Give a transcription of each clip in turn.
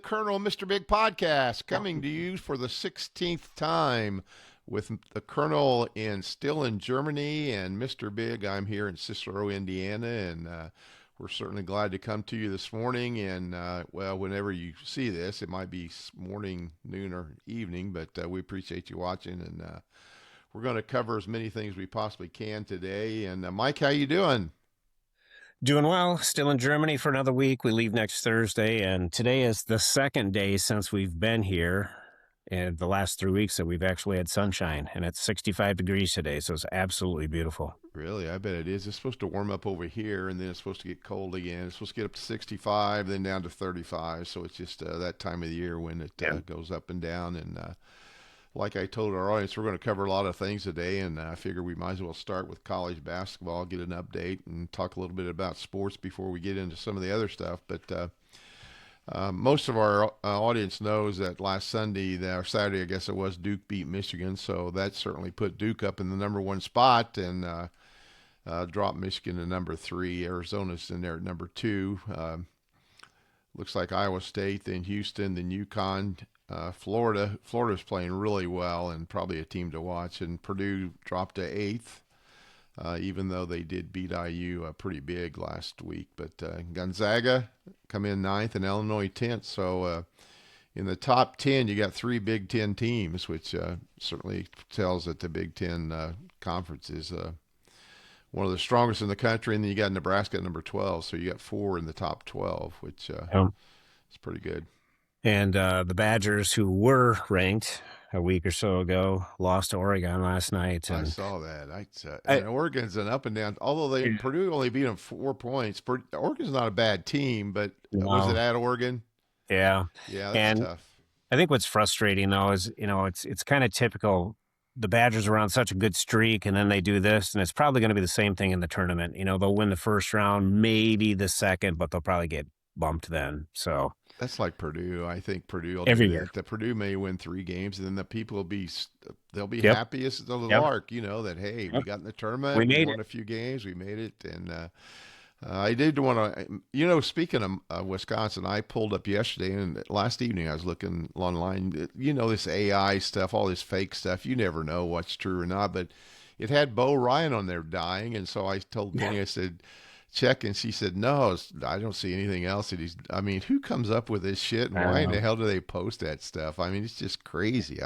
Colonel Mr. Bigg podcast, coming to you for the 16th time with the Colonel still in Germany and Mr. Bigg. I'm here in Cicero, Indiana, and we're certainly glad to come to you this morning. And well, whenever you see this, it might be morning, noon, or evening, but we appreciate you watching, and we're going to cover as many things we possibly can today. And Mike, how you doing? Doing well. Still in Germany for another week. We leave next Thursday, and today is the second day since we've been here. And the last 3 weeks that we've actually had sunshine, and it's 65 degrees today, so it's absolutely beautiful. Really? I bet it is. It's supposed to warm up over here, and then it's supposed to get cold again. It's supposed to get up to 65, then down to 35. So it's just that time of the year when it goes up and down. And like I told our audience, we're going to cover a lot of things today, and I figure we might as well start with college basketball, get an update, and talk a little bit about sports before we get into some of the other stuff. But most of our audience knows that last Sunday, or Saturday, I guess it was, Duke beat Michigan, so that certainly put Duke up in the number one spot and dropped Michigan to number 3. Arizona's in there at number 2. Looks like Iowa State, then Houston, then UConn. Florida's playing really well and probably a team to watch. And Purdue dropped to 8th, even though they did beat IU pretty big last week. But Gonzaga come in 9th and Illinois 10th. So in the top 10, you got 3 Big Ten teams, which certainly tells that the Big Ten conference is one of the strongest in the country. And then you got Nebraska at number 12. So you got 4 in the top 12, which is pretty good. And the Badgers, who were ranked a week or so ago, lost to Oregon last night. And I saw that. And Oregon's an up and down. Although Purdue only beat them 4 points. Oregon's not a bad team, but was it at Oregon? Yeah. Yeah, that's tough. I think what's frustrating, though, is, it's kind of typical. The Badgers are on such a good streak, and then they do this, and it's probably going to be the same thing in the tournament. They'll win the first round, maybe the second, but they'll probably get bumped then. So that's like Purdue. I think Purdue will every do year. That. Purdue may win 3 games, and then the people will be happy as the lark. That hey, we got in the tournament, we won a few games, we made it, and I did want to. Speaking of Wisconsin, I pulled up yesterday and last evening I was looking online. This AI stuff, all this fake stuff. You never know what's true or not, but it had Bo Ryan on there dying, and so I told Penny, I said, check, and she said, no, I don't see anything else that who comes up with this shit, and why in the hell do they post that stuff? It's just crazy.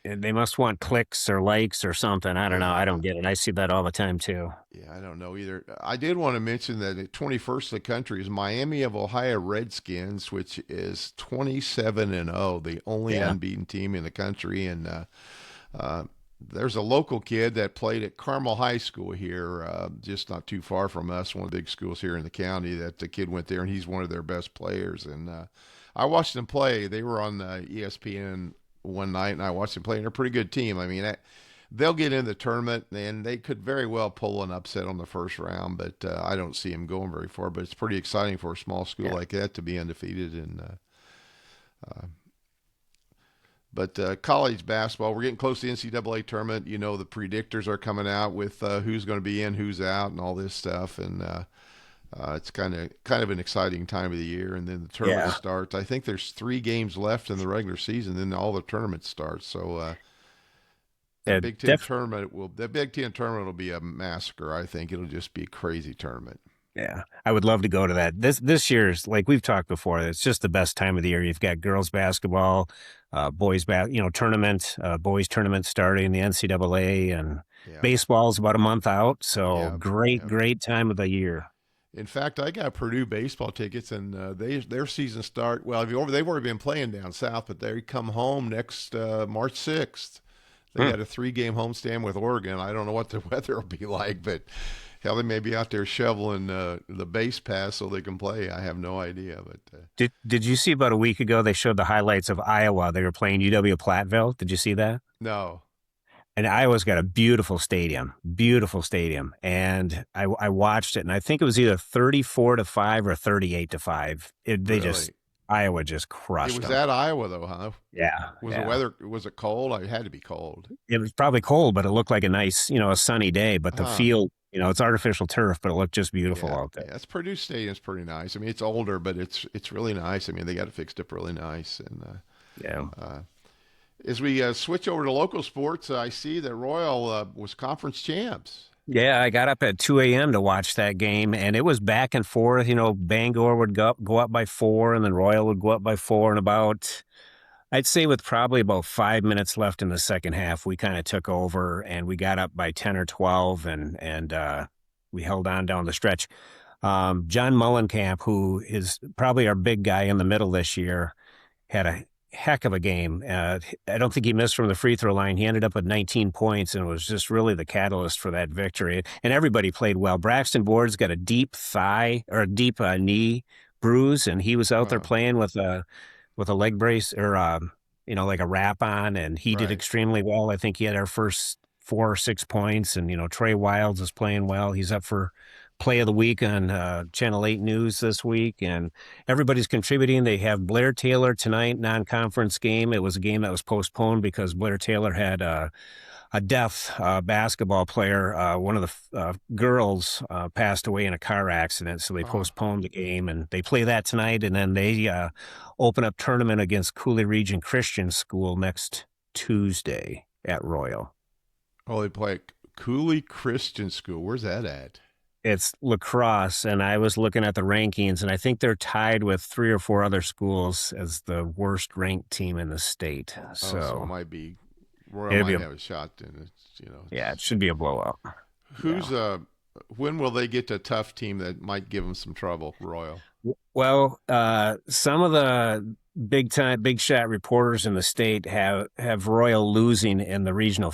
They must want clicks or likes or something. I don't know. I don't get it. I see that all the time too. Yeah, I don't know either. I did want to mention that at 21st in the country is Miami of Ohio Redskins, which is 27-0, the only unbeaten team in the country. And there's a local kid that played at Carmel High School here, just not too far from us, one of the big schools here in the county, that the kid went there, and he's one of their best players. And I watched them play. They were on ESPN one night, and I watched them play, and they're a pretty good team. They'll get in the tournament, and they could very well pull an upset on the first round, but I don't see them going very far. But it's pretty exciting for a small school like that to be undefeated. And But college basketball, we're getting close to the NCAA tournament. The predictors are coming out with who's going to be in, who's out, and all this stuff. And it's kind of an exciting time of the year. And then the tournament starts. I think there's 3 games left in the regular season, then all the tournaments start. So the Big Ten tournament will be a massacre. I think it'll just be a crazy tournament. Yeah, I would love to go to that. This year's, like we've talked before, it's just the best time of the year. You've got girls basketball, boys tournament, boys tournament starting, the NCAA, and baseball's about a month out. So great time of the year. In fact, I got Purdue baseball tickets, and their season start. Well, they've already been playing down south, but they come home next March 6th. They got a 3-game homestand with Oregon. I don't know what the weather will be like, but hell, they may be out there shoveling the base pass so they can play. I have no idea. But did you see about a week ago they showed the highlights of Iowa? They were playing UW-Platteville. Did you see that? No. And Iowa's got a beautiful stadium. And I watched it, and I think it was either 34-5 or 38-5. Iowa just crushed them. It was at Iowa, though, huh? Yeah. The weather, was it cold? It had to be cold. It was probably cold, but it looked like a nice, a sunny day. But the field It's artificial turf, but it looked just beautiful Yeah, out there. yeah. It's Purdue Stadium's pretty nice. I mean, it's older, but it's really nice. I mean, they got it fixed up really nice. And Yeah. as we switch over to local sports, I see that Royal was conference champs. Yeah, I got up at 2 a.m. to watch that game, and it was back and forth. Bangor would go up by 4, and then Royal would go up by 4. And I'd say with probably about 5 minutes left in the second half, we kind of took over, and we got up by 10 or 12, and we held on down the stretch. John Mullenkamp, who is probably our big guy in the middle this year, had a heck of a game. I don't think he missed from the free throw line. He ended up with 19 points and was just really the catalyst for that victory. And everybody played well. Braxton Board's got a deep thigh or a deep knee bruise, and he was out there Oh, playing with a leg brace or like a wrap on, and he did right. extremely well. I think he had our first 4 or 6 points, and Trey Wilds is playing well. He's up for Play of the Week on Channel 8 News this week, and everybody's contributing. They have Blair Taylor tonight, non-conference game. It was a game that was postponed because Blair Taylor had a deaf basketball player. One of the girls passed away in a car accident, so they Oh, postponed the game, and they play that tonight, and then they open up tournament against Cooley Region Christian School next Tuesday at Royal. oh, they play at Cooley Christian School. Where's that at? It's lacrosse, and I was looking at the rankings, and I think they're tied with 3 or 4 other schools as the worst ranked team in the state. Oh, so it So might be Royal it'll be might a have a shot then. yeah, it should be a blowout. Yeah. Who's when will they get a tough team that might give them some trouble? Royal. Well, some of the big shot reporters in the state have Royal losing in the regional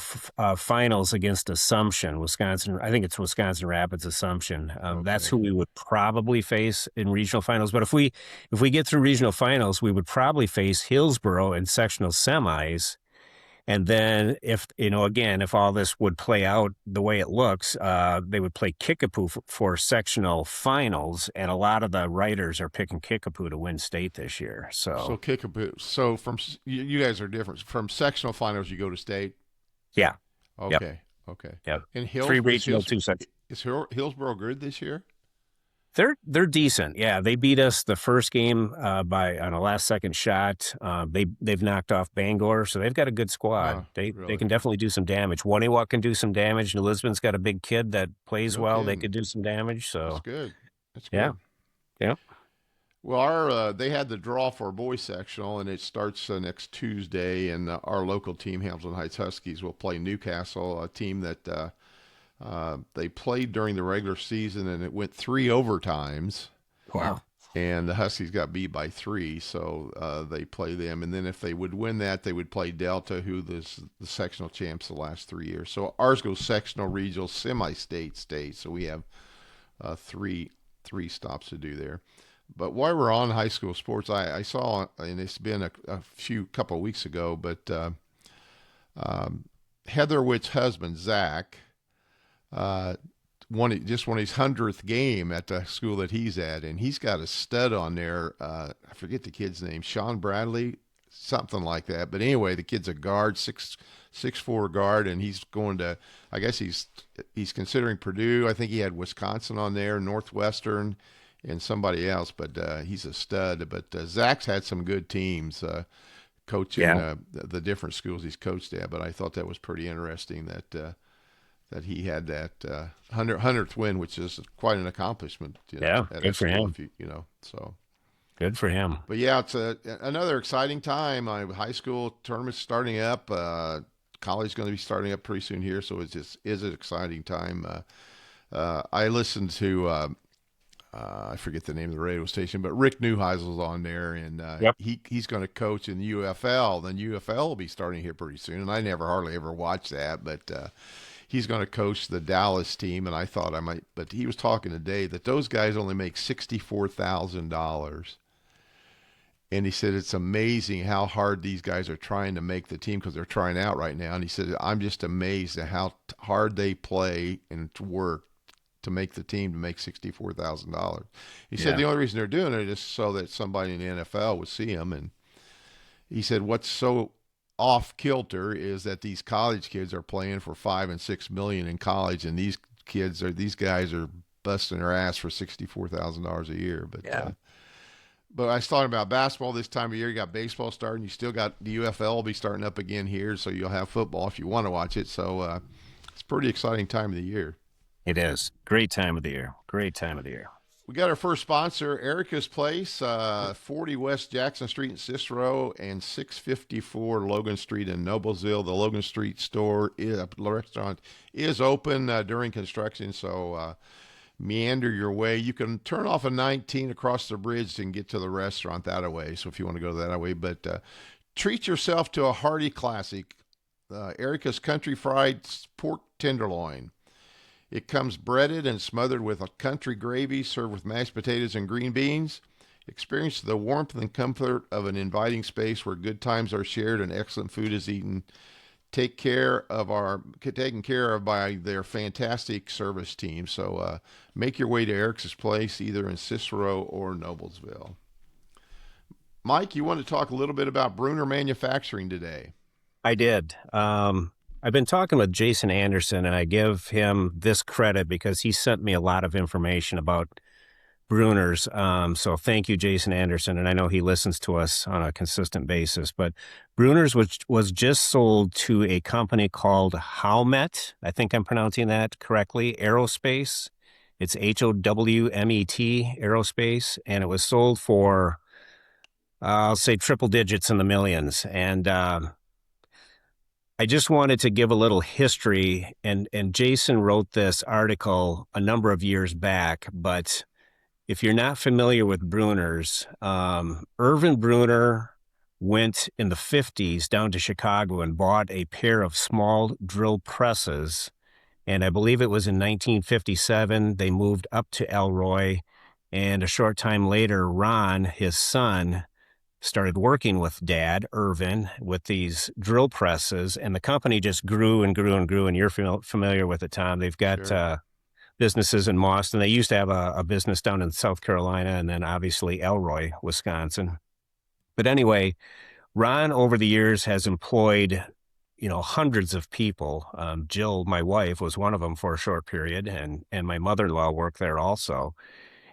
finals against Assumption, Wisconsin. I think it's Wisconsin Rapids Assumption. That's Okay. who we would probably face in regional finals. But if we get through regional finals, we would probably face Hillsboro in sectional semis. And then again, if all this would play out the way it looks, they would play Kickapoo for sectional finals. And a lot of the writers are picking Kickapoo to win state this year. So So Kickapoo. So you guys are different. From sectional finals, you go to state. yeah, yep, Okay. Okay. yep. And Three Hills regional, two sectional. is Hillsboro good this year? They're decent. Yeah, they beat us the first game by on a last second shot. They've knocked off Bangor, so they've got a good squad. Oh, They really? can definitely do some damage. Waniwak can do some damage. New Lisbon's got a big kid that plays No well. They kidding. could do some damage. That's So good. That's yeah, good. yeah. Well, our they had the draw for boys sectional, and it starts next Tuesday. And our local team, Hamilton Heights Huskies, will play Newcastle, a team that they played during the regular season, and it went 3 overtimes. Wow. And the Huskies got beat by 3, so they play them. And then if they would win that, they would play Delta, who is the sectional champs the last 3 years. So ours goes sectional, regional, semi-state, state. So we have three stops to do there. But while we're on high school sports, I saw, and it's been a few couple of weeks ago, but Heather Witt's husband, Zach, uh, won his 100th game at the school that he's at, and he's got a stud on there. I forget the kid's name, Sean Bradley, something like that. But anyway, the kid's a guard, 6'4" guard, and he's going to. I guess he's considering Purdue. I think he had Wisconsin on there, Northwestern, and somebody else. But he's a stud. But Zach's had some good teams. Coaching Yeah. the different schools he's coached at, but I thought that was pretty interesting that he had that 100th win, which is quite an accomplishment, Yeah. at a Good for school. him. If so. Good for him. But yeah, it's another exciting time. High school tournaments starting up. College is going to be starting up pretty soon here, so it just is an exciting time. I listened to I forget the name of the radio station, but Rick Neuheisel's on there, and Yep. he's going to coach in the UFL. Then UFL will be starting here pretty soon, and I never hardly ever watched that, but he's going to coach the Dallas team, and I thought I might, but he was talking today that those guys only make $64,000. And he said it's amazing how hard these guys are trying to make the team because they're trying out right now. And he said, I'm just amazed at how hard they play and to work to make the team to make $64,000. He said Yeah. the only reason they're doing it is so that somebody in the NFL would see them. And he said what's so off kilter is that these college kids are playing for 5 and 6 million in college, and these kids are these guys are busting their ass for $64,000 a year. Yeah. But I was talking about basketball this time of year. You got baseball starting. You still got the UFL will be starting up again here, so you'll have football if you want to watch it. So it's a pretty exciting time of the year. It is. Great time of the year. Great time of the year. We got our first sponsor, Erica's Place, 40 West Jackson Street in Cicero and 654 Logan Street in Noblesville. The Logan Street restaurant is open during construction, so meander your way. You can turn off a 19 across the bridge and get to the restaurant that way. So if you want to go that way, but treat yourself to a hearty classic, Erica's Country Fried Pork Tenderloin. It comes breaded and smothered with a country gravy served with mashed potatoes and green beans. Experience the warmth and comfort of an inviting space where good times are shared and excellent food is eaten. Taken care of by their fantastic service team. So make your way to Eric's Place either in Cicero or Noblesville. Mike, you want to talk a little bit about Bruner Manufacturing today? I did. I've been talking with Jason Anderson, and I give him this credit because he sent me a lot of information about Bruners. So thank you, Jason Anderson. And I know he listens to us on a consistent basis, but Bruners was just sold to a company called Howmet. I think I'm pronouncing that correctly. Aerospace. It's Howmet Aerospace. And it was sold for, I'll say triple digits in the millions. And, I just wanted to give a little history, and Jason wrote this article a number of years back, but if you're not familiar with Bruners, Irvin Bruner went in the 50s down to Chicago and bought a pair of small drill presses, and I believe it was in 1957 they moved up to Elroy, and a short time later, Ron, his son, started working with Dad, Irvin, with these drill presses, and the company just grew and grew and grew, and you're familiar with it, Tom. They've got Sure. businesses in Boston. They used to have a business down in South Carolina and then obviously Elroy, Wisconsin. But anyway, Ron over the years has employed, hundreds of people. Jill, my wife, was one of them for a short period, and my mother-in-law worked there also.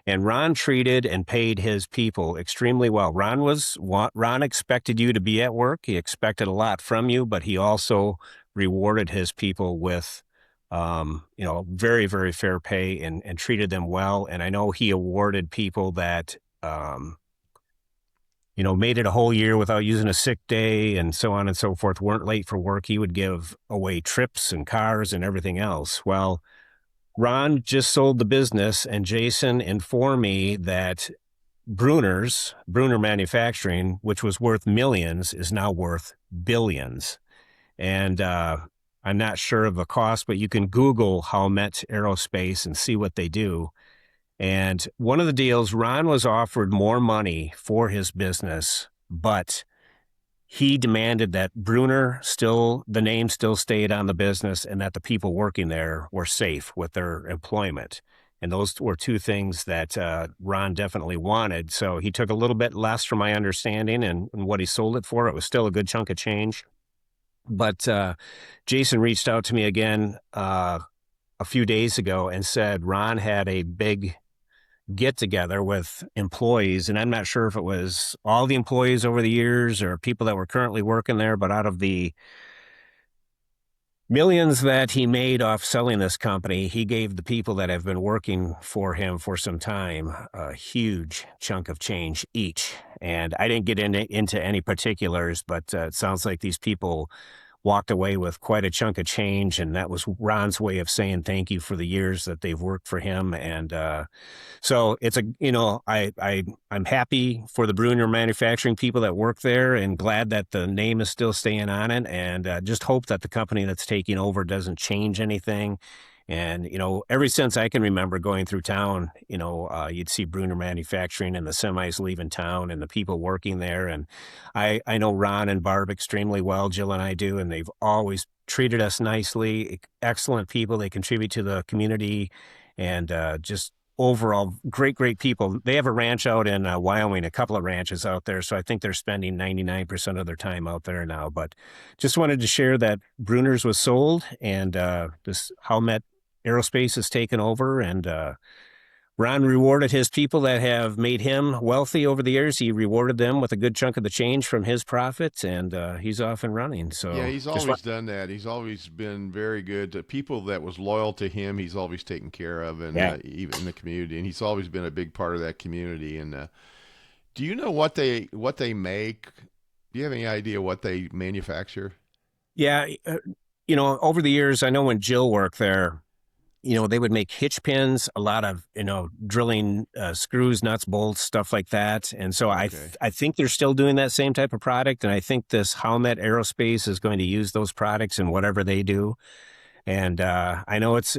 And Ron treated and paid his people extremely well. Ron expected you to be at work. He expected a lot from you, but he also rewarded his people with, very, very fair pay and treated them well. And I know he awarded people that, made it a whole year without using a sick day and so on and so forth, weren't late for work. He would give away trips and cars and everything else. Well, Ron just sold the business, and Jason informed me that Bruner Manufacturing, which was worth millions, is now worth billions. And I'm not sure of the cost, but you can Google Howmet Aerospace and see what they do. And one of the deals, Ron was offered more money for his business, but he demanded that the name still stayed on the business and that the people working there were safe with their employment. And those were two things that Ron definitely wanted. So he took a little bit less from my understanding and what he sold it for. It was still a good chunk of change. But Jason reached out to me again a few days ago and said Ron had a big get together with employees, and I'm not sure if it was all the employees over the years or people that were currently working there, but out of the millions that he made off selling this company, he gave the people that have been working for him for some time a huge chunk of change each. And I didn't get into any particulars, but it sounds like these people walked away with quite a chunk of change, and that was Ron's way of saying thank you for the years that they've worked for him. And so it's I'm happy for the Bruner Manufacturing people that work there, and glad that the name is still staying on it, and just hope that the company that's taking over doesn't change anything. And, ever since I can remember going through town, you'd see Bruner Manufacturing and the semis leaving town and the people working there. And I know Ron and Barb extremely well, Jill and I do, and they've always treated us nicely. Excellent people. They contribute to the community, and just overall great people. They have a ranch out in Wyoming, a couple of ranches out there. So I think they're spending 99% of their time out there now. But just wanted to share that Bruner's was sold, and this Howmet aerospace has taken over, and Ron rewarded his people that have made him wealthy over the years. He rewarded them with a good chunk of the change from his profits, and he's off and running. Yeah, So he's just always what? done that. He's always been very good to people that was loyal to him. He's always taken care of, and Yeah. even in the community, and he's always been a big part of that community. And do you know what they make? Do you have any idea what they manufacture? Yeah. Over the years, I know when Jill worked there, they would make hitch pins, a lot of, drilling screws, nuts, bolts, stuff like that. And so Okay. I think they're still doing that same type of product. And I think this Howmet Aerospace is going to use those products in whatever they do. And I know it's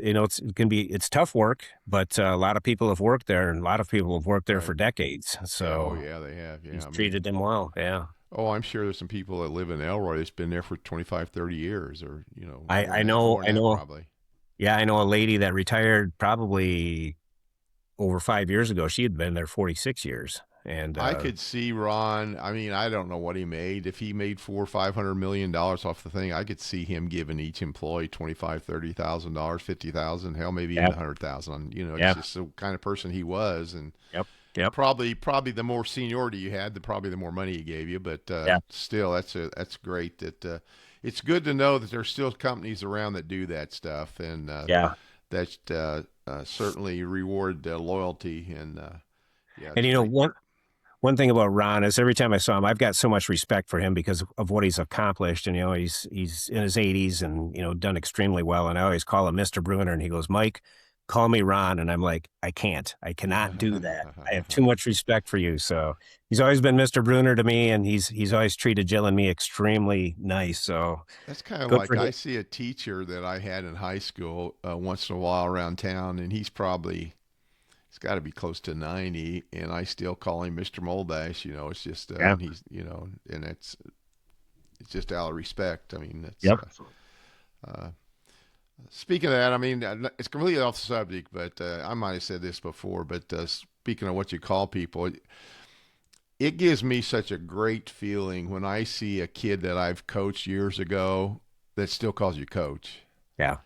tough work, but a lot of people have worked there, and a lot of people have worked there Right. for decades. Yeah. Oh, So yeah, they have. Yeah. he's I mean, treated them well. Yeah. oh, I'm sure there's some people that live in Elroy that's been there for 25, 30 years, or I know, more I than that know. probably. Yeah, I know a lady that retired probably over 5 years ago. She had been there 46 years. And I could see Ron. I mean, I don't know what he made. If he made four or $500 million off the thing, I could see him giving each employee $25,000, $30,000, 50,000, hell, maybe even yeah, 100,000. It's yeah, just the kind of person he was, and yep, yep, probably the more seniority you had, probably the more money he gave you. But yeah, still, that's great. That it's good to know that there's still companies around that do that stuff, and yeah. that certainly reward loyalty. And yeah, And it's great. one thing about Ron is every time I saw him, I've got so much respect for him because of what he's accomplished. And he's in his 80s and done extremely well. And I always call him Mr. Bruner, and he goes, "Mike, call me Ron." And I'm like, I cannot do that. I have too much respect for you. So he's always been Mr. Bruner to me, and he's always treated Jill and me extremely nice. So That's kind of good for like him. I see a teacher that I had in high school once in a while around town, and he's got to be close to 90, and I still call him Mr. Moldash. It's just Yeah. and he's and it's just out of respect. I mean, it's Yep. uh, speaking of that. I mean, it's completely off the subject, but I might have said this before. But speaking of what you call people, it gives me such a great feeling when I see a kid that I've coached years ago that still calls you coach. Yeah.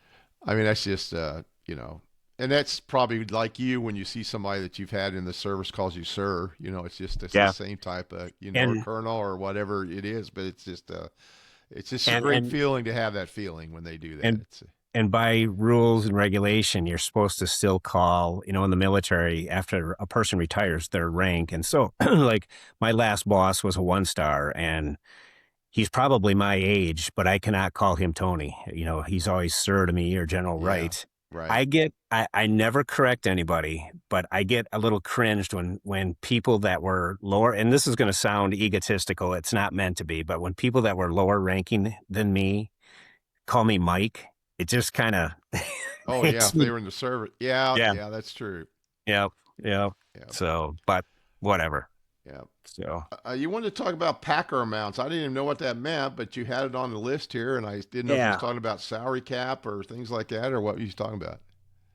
I mean, that's just, and that's probably like you when you see somebody that you've had in the service calls you sir. It's the Yeah. same type of, or And colonel or whatever it is. But it's just a and great and feeling to have that feeling when they do that. and and by rules and regulation, you're supposed to still call, in the military after a person retires, their rank. And so, like, my last boss was a 1 star, and he's probably my age, but I cannot call him Tony. He's always sir to me or General Yeah, Wright. right. I never correct anybody, but I get a little cringed when people that were lower, and this is going to sound egotistical. It's not meant to be, but when people that were lower ranking than me call me Mike, it just kind of Oh yeah, makes if they me, were in the service, yeah, yeah, yeah, that's true. yeah, yeah. Yeah, So, but whatever. yeah. So, You wanted to talk about Packer amounts. I didn't even know what that meant, but you had it on the list here, and I didn't know if you was yeah. talking about salary cap or things like that, or what you was talking about.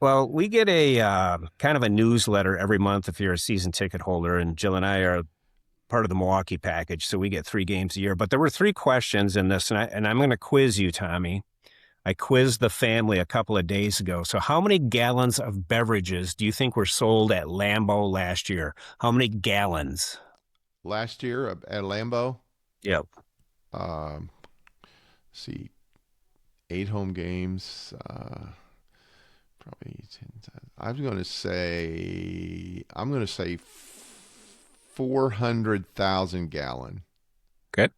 Well, we get a kind of a newsletter every month if you're a season ticket holder, and Jill and I are part of the Milwaukee package, so we get 3 games a year. But there were 3 questions in this, and I'm going to quiz you, Tommy. I quizzed the family a couple of days ago. So, how many gallons of beverages do you think were sold at Lambeau last year? How many gallons? Last year at Lambeau, Yep. um, see, 8 home games, probably 10. I'm going to say 400,000 gallon. Okay.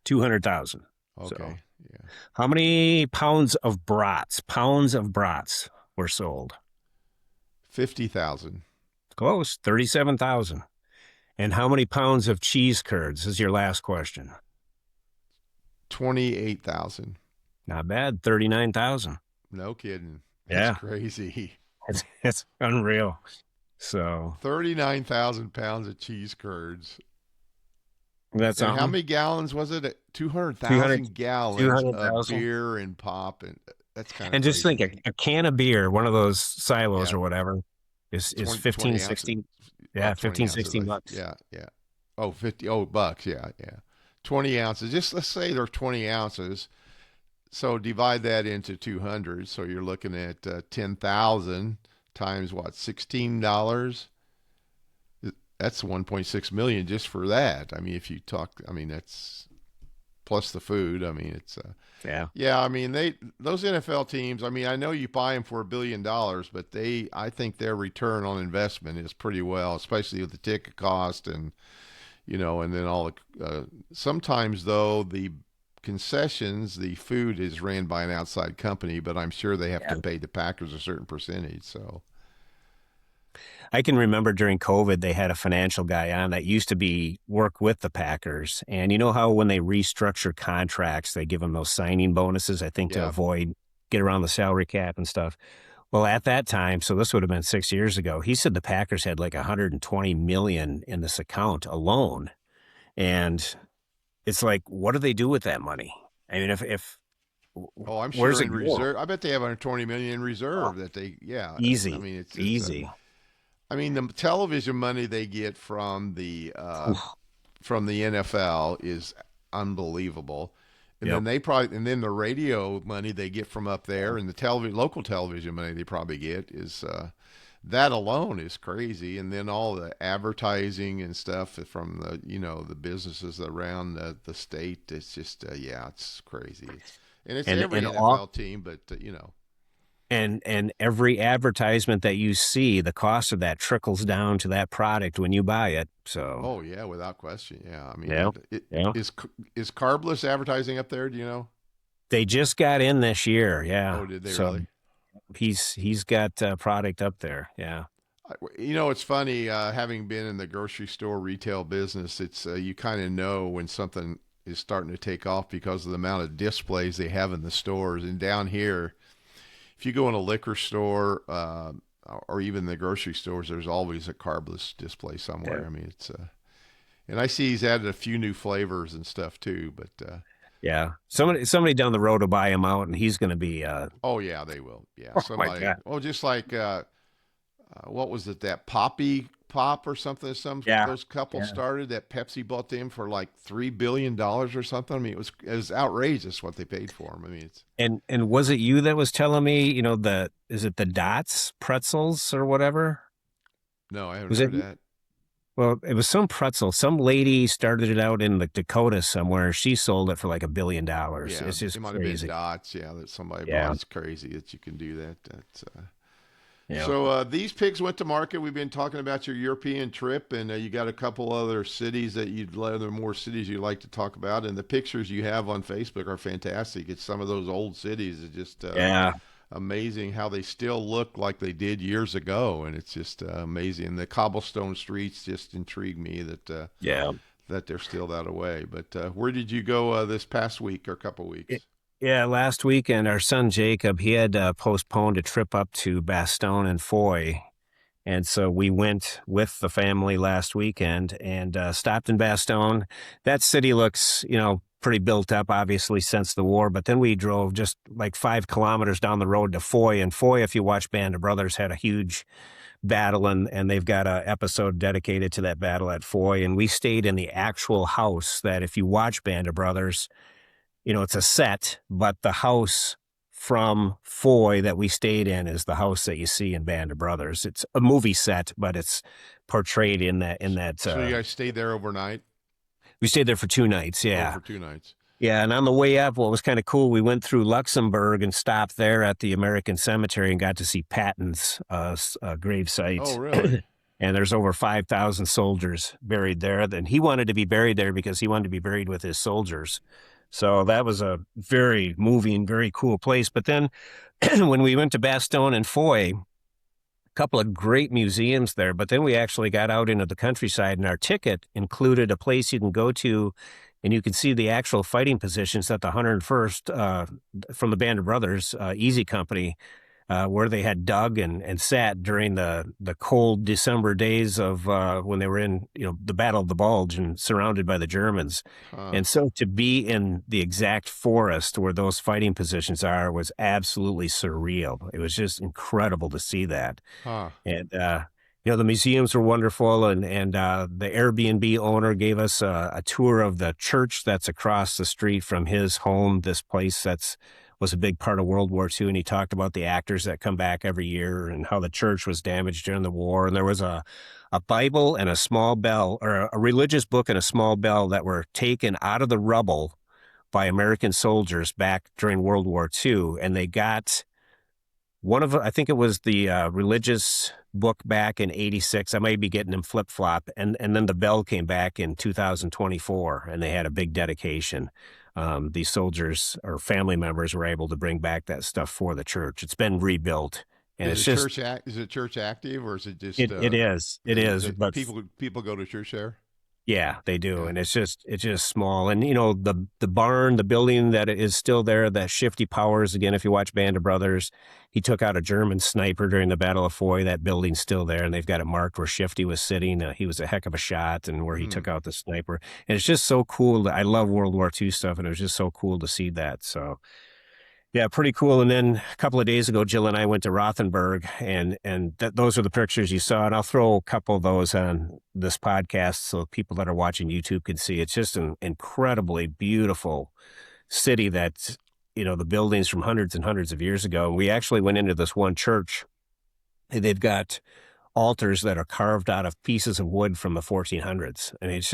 200,000. So, Okay, yeah, how many pounds of brats? Pounds of brats were sold. 50,000. Close. 37,000. And how many pounds of cheese curds is your last question? 28,000. Not bad. 39,000. No kidding. That's Yeah. crazy. It's unreal. So 39,000 pounds of cheese curds. that's And how something. many gallons was it? 200, 200,000 gallons of 200,000. beer and pop. And that's kind of And just think crazy. a can of beer, one of those silos Yeah. or whatever, is 20 15, ounces. 16. Yeah, About 20 15, ounces. 16 bucks. Yeah, yeah. Oh, 50. Oh, bucks. Yeah, yeah. 20 ounces. Just let's say they're 20 ounces. So divide that into 200. So you're looking at 10,000 times what? $16. That's 1.6 million just for that. I mean, if you talk, I mean, that's plus the food. I mean, it's Yeah. yeah. I mean, those NFL teams. I mean, I know you buy them for $1 billion, but I think their return on investment is pretty well, especially with the ticket cost and and then all the. Sometimes though the concessions, the food is ran by an outside company, but I'm sure they have to Yeah. pay the Packers a certain percentage. So I can remember during COVID, they had a financial guy on that used to be work with the Packers. And you know how when they restructure contracts, they give them those signing bonuses, I think, to yeah. avoid get around the salary cap and stuff. Well, at that time, so this would have been 6 years ago, he said the Packers had like 120 million in this account alone. And it's like, what do they do with that money? I mean, if Oh, I'm where's sure it in go? reserve. I bet they have 120 million in Oh, reserve that they. Yeah. I easy, mean, it's. easy. I mean, the television money they get Oof. from the NFL is unbelievable. And Yep. then the radio money they get from up there and the local television money they probably get is that alone is crazy. And then all the advertising and stuff from the businesses around the state. It's just yeah, it's crazy. And it's And every and all NFL team, but and every advertisement that you see, the cost of that trickles down to that product when you buy it. So, oh yeah, without question, yeah. I mean, yeah, yeah. is carbless advertising up there? Do you know? They just got in this year, yeah. Oh, did they So really? he's got product up there, yeah. It's funny having been in the grocery store retail business. It's you kind of know when something is starting to take off because of the amount of displays they have in the stores. And down here, if you go in a liquor store or even the grocery stores, there's always a carbless display Yeah. somewhere. I mean, it's and I see he's added a few new flavors and stuff too. But Yeah. Somebody down the road will buy him out and he's going to be oh yeah, they will. Yeah, oh my somebody. God. Oh, just like what was it? That Poppy Pop or something? Some Yeah. those couples Yeah. started that Pepsi bought them for like $3 billion or something. I mean, it was outrageous what they paid for them. I mean, it's And was it you that was telling me, the is it the Dots pretzels or whatever? no, I haven't Was it heard that. Well, it was some pretzel. Some lady started it out in the Dakota somewhere. She sold it for like $1 billion. Yeah, It's just it might have been crazy. Dots. Yeah, that somebody bought. Yeah. It's crazy that you can do that. That's Yeah. so these pigs went to market. We've been talking about your European trip, and you got a couple other cities other more cities you'd like to talk about. And the pictures you have on Facebook are fantastic. It's some of those old cities. It's just Yeah. amazing how they still look like they did years ago, and it's just amazing. The cobblestone streets just intrigue me Yeah. that they're still that away. But where did you go this past week or couple Y- weeks? Yeah. Last weekend, our son Jacob, he had postponed a trip up to Bastogne and Foy. And so we went with the family last weekend and stopped in Bastogne. That city looks, pretty built up, obviously, since the war. But then we drove just like 5 kilometers down the road to Foy. And Foy, if you watch Band of Brothers, had a huge battle, and they've got an episode dedicated to that battle at Foy. And we stayed in the actual house that, if you watch Band of Brothers, it's a set, but the house from Foy that we stayed in is the house that you see in Band of Brothers. It's a movie set, but it's portrayed in that. So you guys stayed there overnight? We stayed there for 2 nights. Oh, Yeah. for 2 nights. Yeah. And on the way up, what was kind of cool, we went through Luxembourg and stopped there at the American Cemetery and got to see Patton's grave Oh, site. really? And there's over 5,000 soldiers buried there. And he wanted to be buried there because he wanted to be buried with his soldiers. So that was a very moving, very cool place. But then when we went to Bastogne and Foy, a couple of great museums there. But then we actually got out into the countryside, and our ticket included a place you can go to, and you can see the actual fighting positions that the 101st from the Band of Brothers, Easy Company, where they had dug and sat during the cold December days of when they were in the Battle of the Bulge and surrounded by the Germans. Huh. And so to be in the exact forest where those fighting positions are was absolutely surreal. It was just incredible to see that. Huh. And The museums were wonderful, and the Airbnb owner gave us a tour of the church that's across the street from his home. This place that's was a big part of World War II, and he talked about the actors that come back every year and how the church was damaged during the war. And there was a Bible and a small bell, or a religious book and a small bell that were taken out of the rubble by American soldiers back during World War II, and they got one of, I think it was the religious book back in '86. I may be getting them flip flop, and then the bell came back in 2024, and they had a big dedication. These soldiers or family members were able to bring back that stuff for the church. It's been rebuilt, and it's just Is it church active, or is it just it is, that but people go to church there? yeah, they do, Yeah. and it's just small, and the barn, the building that is still there, that Shifty Powers again. If you watch Band of Brothers, he took out a German sniper during the Battle of Foy. That building's still there, and they've got it marked where Shifty was sitting. He was a heck of a shot, and where he Hmm. took out the sniper, and it's just so cool. I love World War II stuff, and it was just so cool to see that. So yeah, pretty cool. And then a couple of days ago, Jill and I went to Rothenburg, and those are the pictures you saw. And I'll throw a couple of those on this podcast so people that are watching YouTube can see. It's just an incredibly beautiful city that, the buildings from hundreds and hundreds of years ago. And we actually went into this one church. And they've got altars that are carved out of pieces of wood from the 1400s. I mean, it's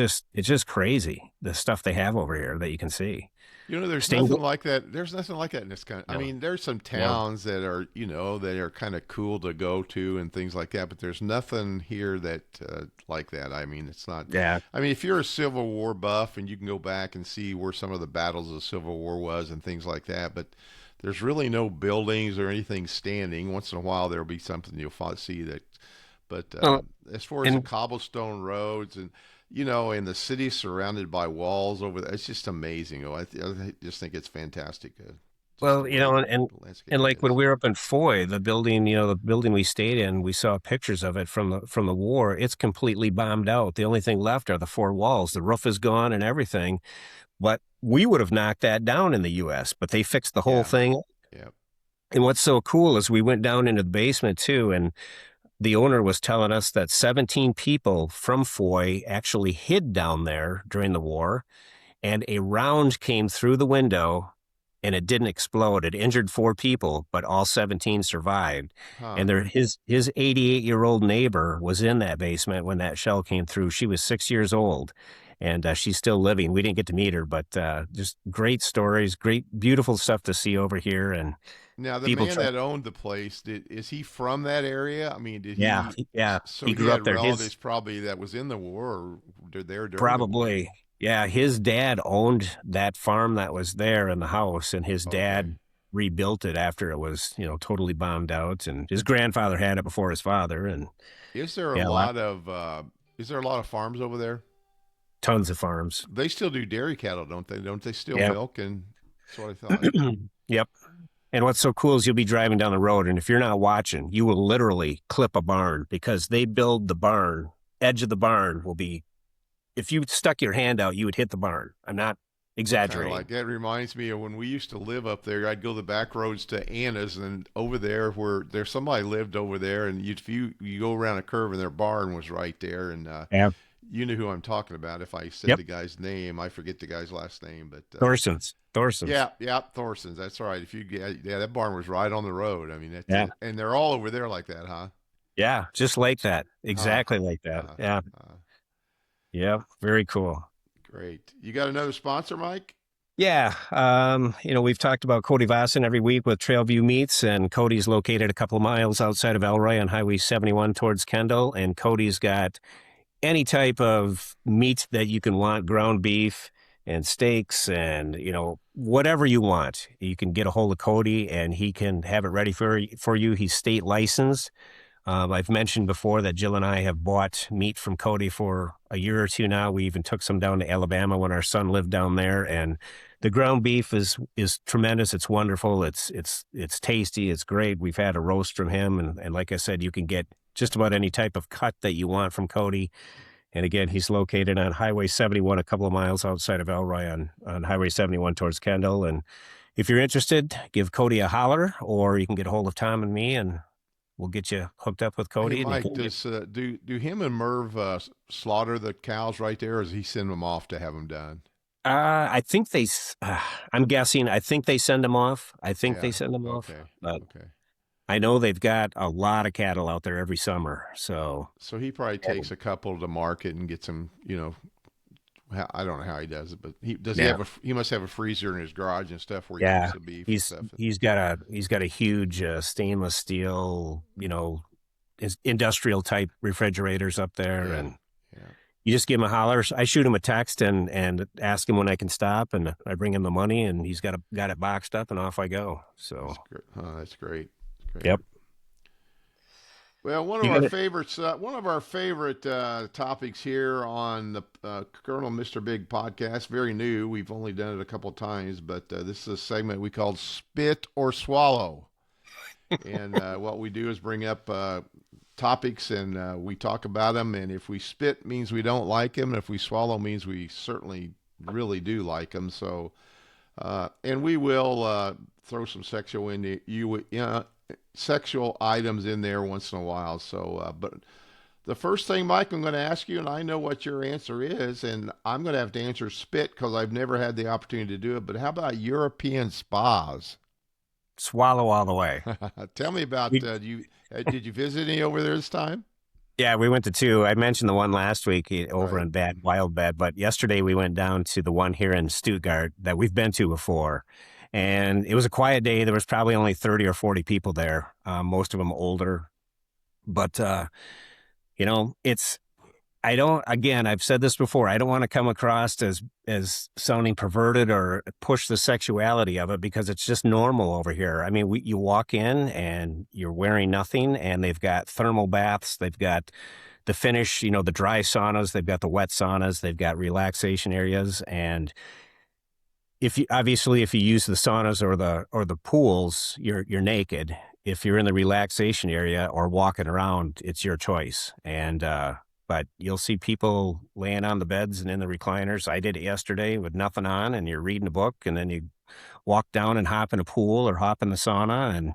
just crazy the stuff they have over here that you can see. There's Stained, nothing like that. There's nothing like that in this country. I no, mean, there's some no, towns that are, that are kind of cool to go to and things like that, but there's nothing here that like that. I mean, it's not. yeah. I mean, if you're a Civil War buff and you can go back and see where some of the battles of the Civil War was and things like that, but there's really no buildings or anything standing. Once in a while, there'll be something you'll see that. But Well, as far as the and cobblestone roads and and the city surrounded by walls over there. It's just amazing. I just think it's fantastic. Just Well, the way and the landscape like when is. we were up in Foy, the building we stayed in, we saw pictures of it from the war. It's completely bombed out. The only thing left are the four walls. The roof is gone and everything. But we would have knocked that down in the U.S., but they fixed the whole Yeah, thing. yeah. And what's so cool is we went down into the basement too, and the owner was telling us that 17 people from Foy actually hid down there during the war, and a round came through the window and it didn't explode. It injured four people, but all 17 survived. Huh. And his 88-year-old neighbor was in that basement when that shell came through. She was 6 years old, and she's still living. We didn't get to meet her, but just great stories, great, beautiful stuff to see over here. And Now the people man try. that owned the place, is he from that area? I mean, did Yeah, he? yeah. So He he grew up had there. His relatives probably that was in the war or they're there during the war. Probably. Yeah, his dad owned that farm that was there in the house, and his Okay. dad rebuilt it after it was, totally bombed out. And his grandfather had it before his father, and Is there a yeah, lot of farms over there? tons of farms. They still do dairy cattle, don't they? Don't they still Yeah. milk? And that's what I thought. Yep. And what's so cool is you'll be driving down the road, and if you're not watching, you will literally clip a barn because they build the barn. Edge of the barn will be, if you stuck your hand out, you would hit the barn. I'm not Kind of like exaggerating. that reminds me of when we used to live up there. I'd go the back roads to Anna's, and over there where there's somebody lived over there, and you go around a curve and their barn was right there, and Yeah. you knew who I'm talking about. If I said Yep. the guy's name, I forget the guy's last name, but Thorson's. Thorson's. yeah, yeah, Thorson's. That's right. If you yeah, that barn was right on the road. I mean, that's Yeah. it. And they're all over there like that, huh? Yeah. Just like that. Huh. Exactly like that. Uh, Yeah. uh, Yeah. Very cool. Great. You got another sponsor, Mike? Yeah. We've talked about Cody Vossen every week with Trailview Meats, and Cody's located a couple of miles outside of Elroy on Highway 71 towards Kendall. And Cody's got any type of meat that you can want, ground beef and steaks and, whatever you want. You can get a hold of Cody and he can have it ready for you. He's state licensed. I've mentioned before that Jill and I have bought meat from Cody for a year or two now. We even took some down to Alabama when our son lived down there, and the ground beef is tremendous. It's wonderful. It's tasty. It's great. We've had a roast from him, and like I said, you can get just about any type of cut that you want from Cody. And again, he's located on Highway 71, a couple of miles outside of Elroy on Highway 71 towards Kendall. And if you're interested, give Cody a holler, or you can get a hold of Tom and me, and we'll get you hooked up with Hey Cody, and you Mike, can get. does do him and Merv slaughter the cows right there, or does he send them off to have them done? I think I'm guessing. I think they send them off. I think they Yeah. send them off, Okay. but Okay. I know they've got a lot of cattle out there every summer. So So he probably takes a couple to market and gets them. I don't know how he does it, but he yeah, have he must have a freezer in his garage and stuff where he keeps yeah. the beef and He's stuff. he's got a he's got a huge stainless steel, industrial type refrigerators up there, Yeah. and Yeah. you just give him a holler. I shoot him a text and ask him when I can stop, and I bring him the money, and he's got it boxed up, and off I go. So That's great. Oh, that's great. That's great. yep, Well, you got it. one of our favorite topics here on the Colonel Mr. Big podcast. Very new. We've only done it a couple of times, but this is a segment we called "Spit or Swallow." And what we do is bring up topics and we talk about them. And if we spit, means we don't like them. And if we swallow, means we certainly really do like them. So, and we will throw some sexual items in there once in a while. So, but the first thing, Mike, I'm going to ask you, and I know what your answer is, and I'm going to have to answer spit because I've never had the opportunity to do it. But how about European spas? Swallow all the way. Tell me about We, you. Did you visit any over there this time? yeah, we went to two. I mentioned the one last week over Right. in Wild Bad, but yesterday we went down to the one here in Stuttgart that we've been to before. And it was a quiet day. There was probably only 30 or 40 people there, most of them older. But, it's I don't, again, I've said this before. I don't want to come across as sounding perverted or push the sexuality of it because it's just normal over here. I mean, you walk in and you're wearing nothing, and they've got thermal baths, they've got the Finnish, the dry saunas, they've got the wet saunas, they've got relaxation areas, and if you use the saunas or the pools, you're naked. If you're in the relaxation area or walking around, it's your choice. And but you'll see people laying on the beds and in the recliners. I did it yesterday with nothing on, and you're reading a book, and then you walk down and hop in a pool or hop in the sauna, and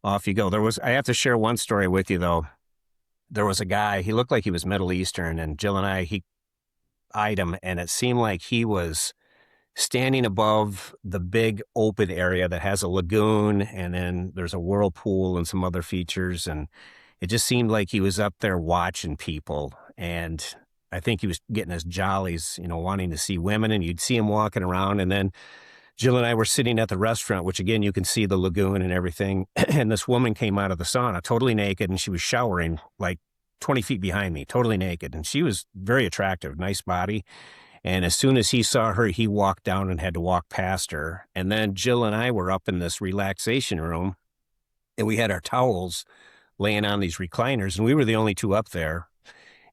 off you go. I have to share one story with you though. There was a guy. He looked like he was Middle Eastern, and Jill and he eyed him, and it seemed like he was standing above the big open area that has a lagoon, and then there's a whirlpool and some other features, and it just seemed like he was up there watching people. And I think he was getting his jollies, wanting to see women, and you'd see him walking around. And then Jill and I were sitting at the restaurant, which again, you can see the lagoon and everything. And this woman came out of the sauna totally naked, and she was showering like 20 feet behind me, totally naked. And she was very attractive, nice body. And as soon as he saw her, he walked down and had to walk past her. And then Jill and I were up in this relaxation room, and we had our towels laying on these recliners, and we were the only two up there.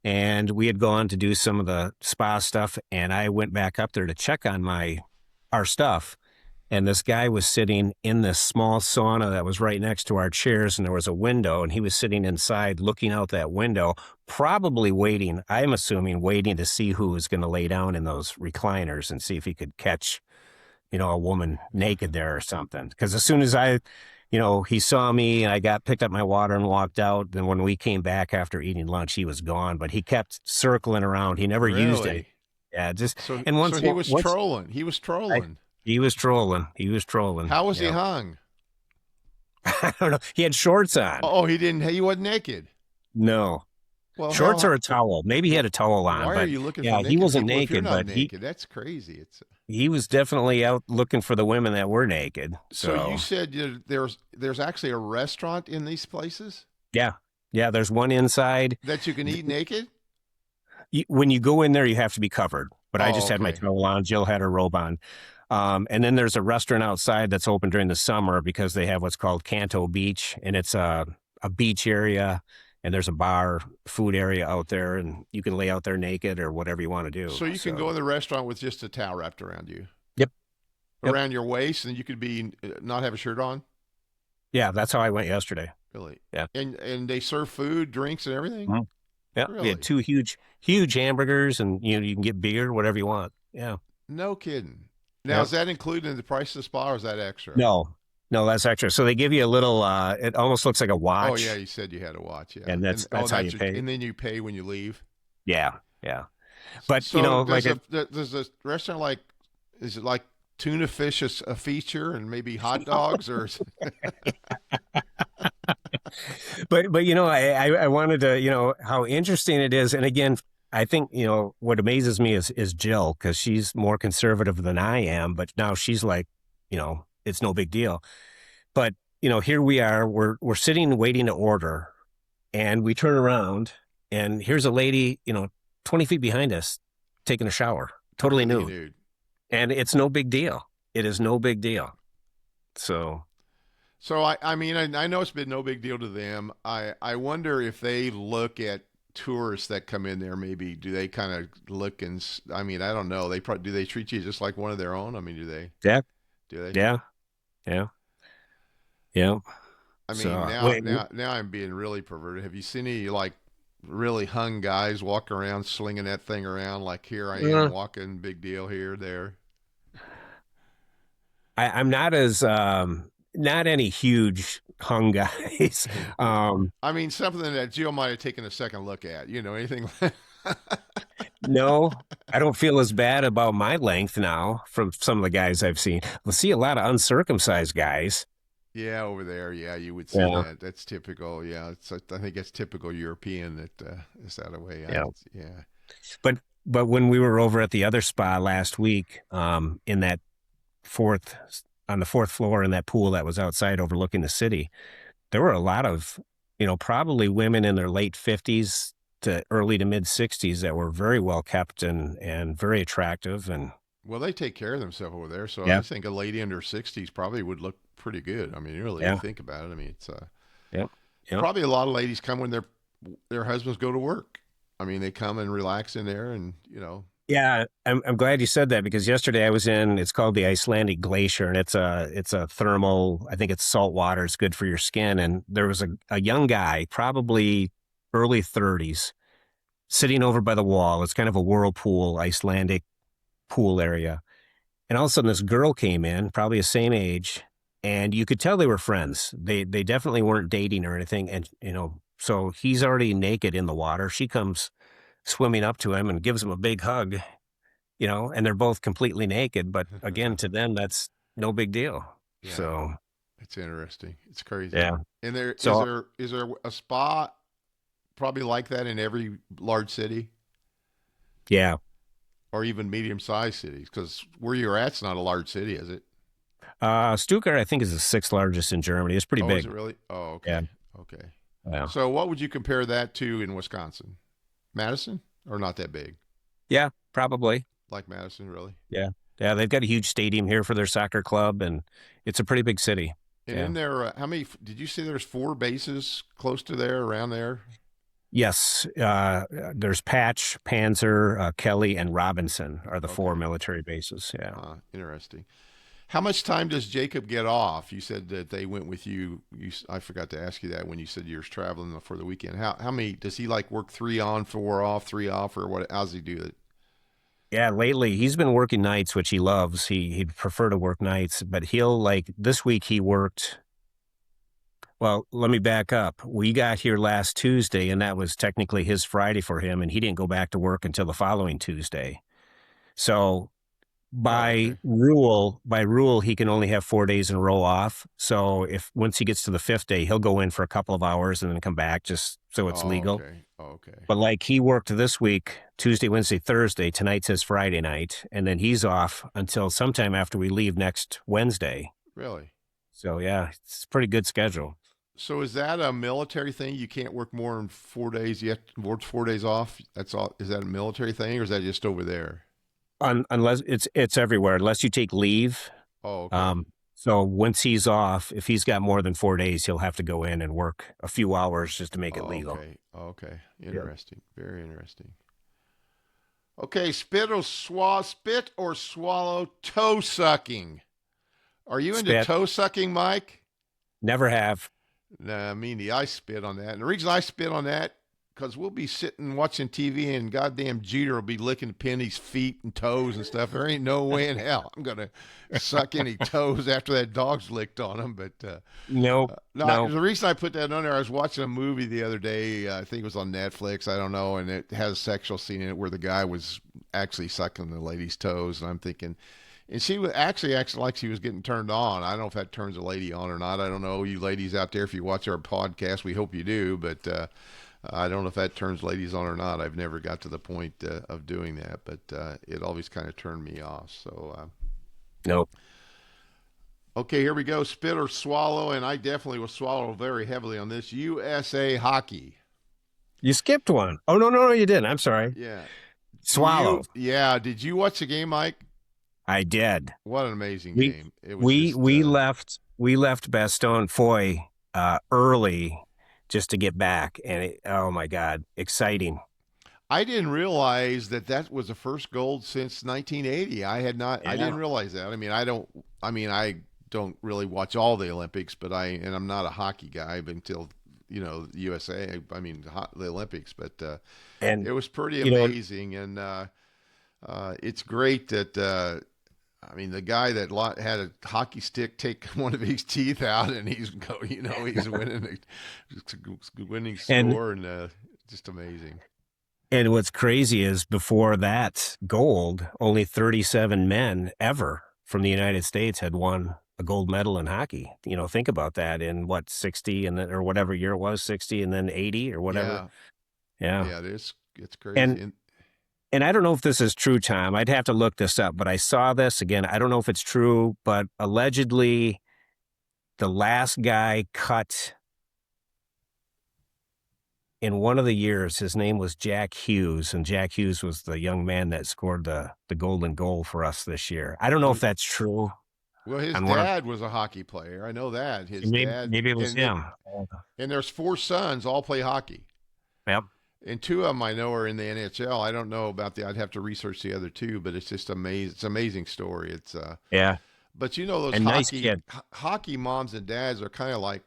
And we had gone to do some of the spa stuff, and I went back up there to check on our stuff. And this guy was sitting in this small sauna that was right next to our chairs, and there was a window, and he was sitting inside looking out that window, probably waiting, I'm assuming, waiting to see who was going to lay down in those recliners and see if he could catch, a woman naked there or something. Because as soon as he saw me and picked up my water and walked out, then when we came back after eating lunch, he was gone, but he kept circling around. He never used it. Really? Yeah, just, So and so he was once trolling. He was trolling. he was trolling. He was trolling. How was he Yeah. hung? I don't know. He had shorts on. Oh, he didn't. He wasn't naked. No. Well, Shorts or a towel. Maybe he had a towel on, why are but you looking for yeah, he naked wasn't people if you're naked, not but naked? That's crazy. he was definitely out looking for the women that were naked. So you So said there's actually a restaurant in these places yeah. Yeah, there's one inside. that you can eat naked? When you go in there, you have to be covered. But I Oh, just had my okay. towel on. Jill had her robe on. And then there's a restaurant outside that's open during the summer because they have what's called Canto Beach, and it's a beach area, and there's a bar, food area out there, and you can lay out there naked or whatever you want to do. So you can go in the restaurant with just a towel wrapped around you, Yep. Yep. around your waist, and you could be not have a shirt on. Yeah, that's how I went yesterday. Really? Yeah. And they serve food, drinks, and everything. Mhm. Yeah, we Really? had two huge hamburgers, and you can get beer, whatever you want. Yeah. No kidding. Now, Yep. is that included in the price of the spa, or is that extra? No, No, that's extra. So they give you a little. It almost looks like a Oh yeah, watch, you said you had a watch, yeah. and And that's how you pay. and then you pay when you leave. Yeah, yeah. But So like it. does the restaurant like is it like tuna fish is a feature and maybe hot dogs or But I wanted to how interesting it is, and again, I think what amazes me is Jill because she's more conservative than I am, but now she's like, it's no big deal. But here we are, we're sitting waiting to order, and we turn around, and here's a lady, 20 feet behind us, taking a shower, totally really, nude, dude? and it's no big deal. It is no big deal. So So I mean I know it's been no big deal to them. I wonder if they look at tourists that come in there. Maybe do they kind of look and I mean I don't know. They probably do they treat you just like one of their own? I mean do they yeah, do they? yeah, yeah, yeah. I mean So wait, now I'm being really perverted. Have you seen any like really hung guys walk around slinging that thing around like here I am uh, walking big deal here there? I'm not as not any huge hung guys. I mean something that Jill might have taken a second look at. You know anything? No, I don't feel as bad about my length now from some of the guys I've seen. We'll see a lot of uncircumcised guys. Yeah, over there, yeah, you would see Yeah, that. That's typical. Yeah, I think it's typical European that is that way. yeah. Yeah. But when we were over at the other spa last week, in that fourth on the fourth floor in that pool that was outside overlooking the city, there were a lot of, probably women in their late 50s to early to mid 60s that were very well kept and very attractive. And Well, they take care of themselves over there, so I yeah, think a lady under 60s probably would look pretty good. I mean, really, you yeah, think about it. I mean, it's yeah, yeah. probably a lot of ladies come when their husbands go to work. I mean, they come and relax in there, and Yeah, I'm glad you said that because yesterday I was in. It's called the Icelandic Glacier, and it's a thermal. I think it's salt water. It's good for your skin. And there was a young guy, probably early 30s, sitting over by the wall. It's kind of a whirlpool, Icelandic pool area. And all of a sudden, this girl came in, probably the same age, and you could tell they were friends. They definitely weren't dating or anything. And so he's already naked in the water. She comes swimming up to him and gives him a big hug, and they're both completely naked. But again, to them, that's no big deal. yeah, So, it's interesting. It's crazy. yeah. And there So, is there a spa probably like that in every large city yeah. or even medium-sized cities? Because where you're at's not a large city, is it? Stuttgart, I think, is the sixth largest in Germany. It's pretty Oh, is it big. really? Oh, Yeah. okay. Okay. Yeah. So what would you compare that to in Wisconsin? Madison? Or not that big? Yeah, probably. Like Madison, really? Yeah. Yeah. They've got a huge stadium here for their soccer club, and it's a pretty big city. And Yeah. in there, how many did you say there's four bases close to there, around there? Yes. There's Patch, Panzer, Kelly, and Robinson are the four Okay. military bases. Yeah. Interesting. How much time does Jacob get off? You said that they went with you. I forgot to ask you that when you said you were traveling for the weekend. How many does he like work 3 on, 4 off, 3 off, or what? How's he do it? Yeah, lately he's been working nights, which he loves. He'd prefer to work nights, but he'll like this week he worked. Well, let me back up. We got here last Tuesday, and that was technically his Friday for him, and he didn't go back to work until the following Tuesday. So Oh, by okay. rule, he can only have 4 days in a row off. So if once he gets to the fifth day, he'll go in for a couple of hours and then come back just so it's Oh, legal. okay. Oh, okay. But like he worked this week, Tuesday, Wednesday, Thursday. Tonight's his Friday night, and then he's off until sometime after we leave next Wednesday. Really? So yeah, it's a pretty good schedule. So is that a military thing? You can't work more than 4 days. You have to work 4 days off. That's all. Is that a military thing, or is that just over there? Unless it's everywhere, unless you take leave. Oh, okay. Um, so once he's off, if he's got more than 4 days, he'll have to go in and work a few hours just to make it Oh, legal. okay. Oh, okay. Yeah. Interesting. Very interesting. Okay, spit or swallow toe sucking. Are you into Spit. toe sucking, Mike? Never have. Nah, me neither. I spit on that. And the reason I spit on that, because we'll be sitting watching TV and goddamn Jeter will be licking Penny's feet and toes and stuff. There ain't no way in hell I'm gonna suck any toes after that dog's licked on him. But Nope. no, Nope. the reason I put that on there, I was watching a movie the other day. I think it was on Netflix. I don't know, and it has a sexual scene in it where the guy was actually sucking the lady's toes, and I'm thinking. And she was actually acting like she was getting turned on. I don't know if that turns a lady on or not. I don't know, you ladies out there, if you watch our podcast, we hope you do. But I don't know if that turns ladies on or not. I've never got to the point of doing that, but it always kind of turned me off. So, Nope. okay, here we go. Spit or swallow, and I definitely will swallow very heavily on this. USA hockey. You skipped one. Oh, no, no, no, you didn't. I'm sorry. Yeah. Swallow. Yeah. Did you watch the game, Mike? I did. What an amazing We game! It was we just we left Bastogne Foy early just to get back, and oh my God, exciting. I didn't realize that that was the first gold since 1980. I had not. I Yeah. didn't realize that. I mean, I don't. I mean, I don't really watch all the Olympics, but I'm not a hockey guy but until USA. I mean, the Olympics, but And it was pretty you know, amazing, and it's great that. I mean, the guy that had a hockey stick take one of his teeth out, and he's he's winning and score, and just amazing. and what's crazy is before that gold, only 37 men ever from the United States had won a gold medal in hockey. Think about that in what 60 and then, or whatever year it was, 60 and then 80 or whatever. Yeah, Yeah. yeah, it's crazy. And And I don't know if this is true, Tom. I'd have to look this up, but I saw this again. I don't know if it's true, but allegedly the last guy cut in one of the years, his name was Jack Hughes, and Jack Hughes was the young man that scored the golden goal for us this year. I don't know if that's true. Well, his On dad was a hockey player. I know that. His dad, maybe it was him. And there's 4 sons, all play hockey. Yep. And 2 of them I know are in the NHL. I don't know about I'd have to research the other 2, but it's just amazing. It's an amazing story. It's Yeah. But those And nice kid. hockey moms and dads are kind of like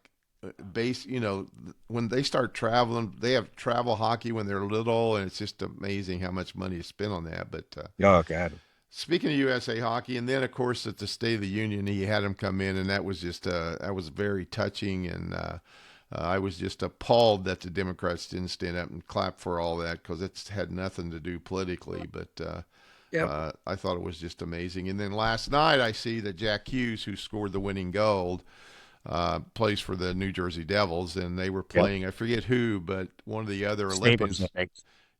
when they start traveling, they have travel hockey when they're little, and it's just amazing how much money is spent on that. But Oh, God. speaking of USA hockey, and then of course at the State of the Union, he had him come in, and that was just that was very touching, and I was just appalled that the Democrats didn't stand up and clap for all that because it had nothing to do politically. But Yep. I thought it was just amazing. And then last night I see that Jack Hughes, who scored the winning gold, plays for the New Jersey Devils, and they were playing. I forget who, but one of the other Staples, Olympians. I think.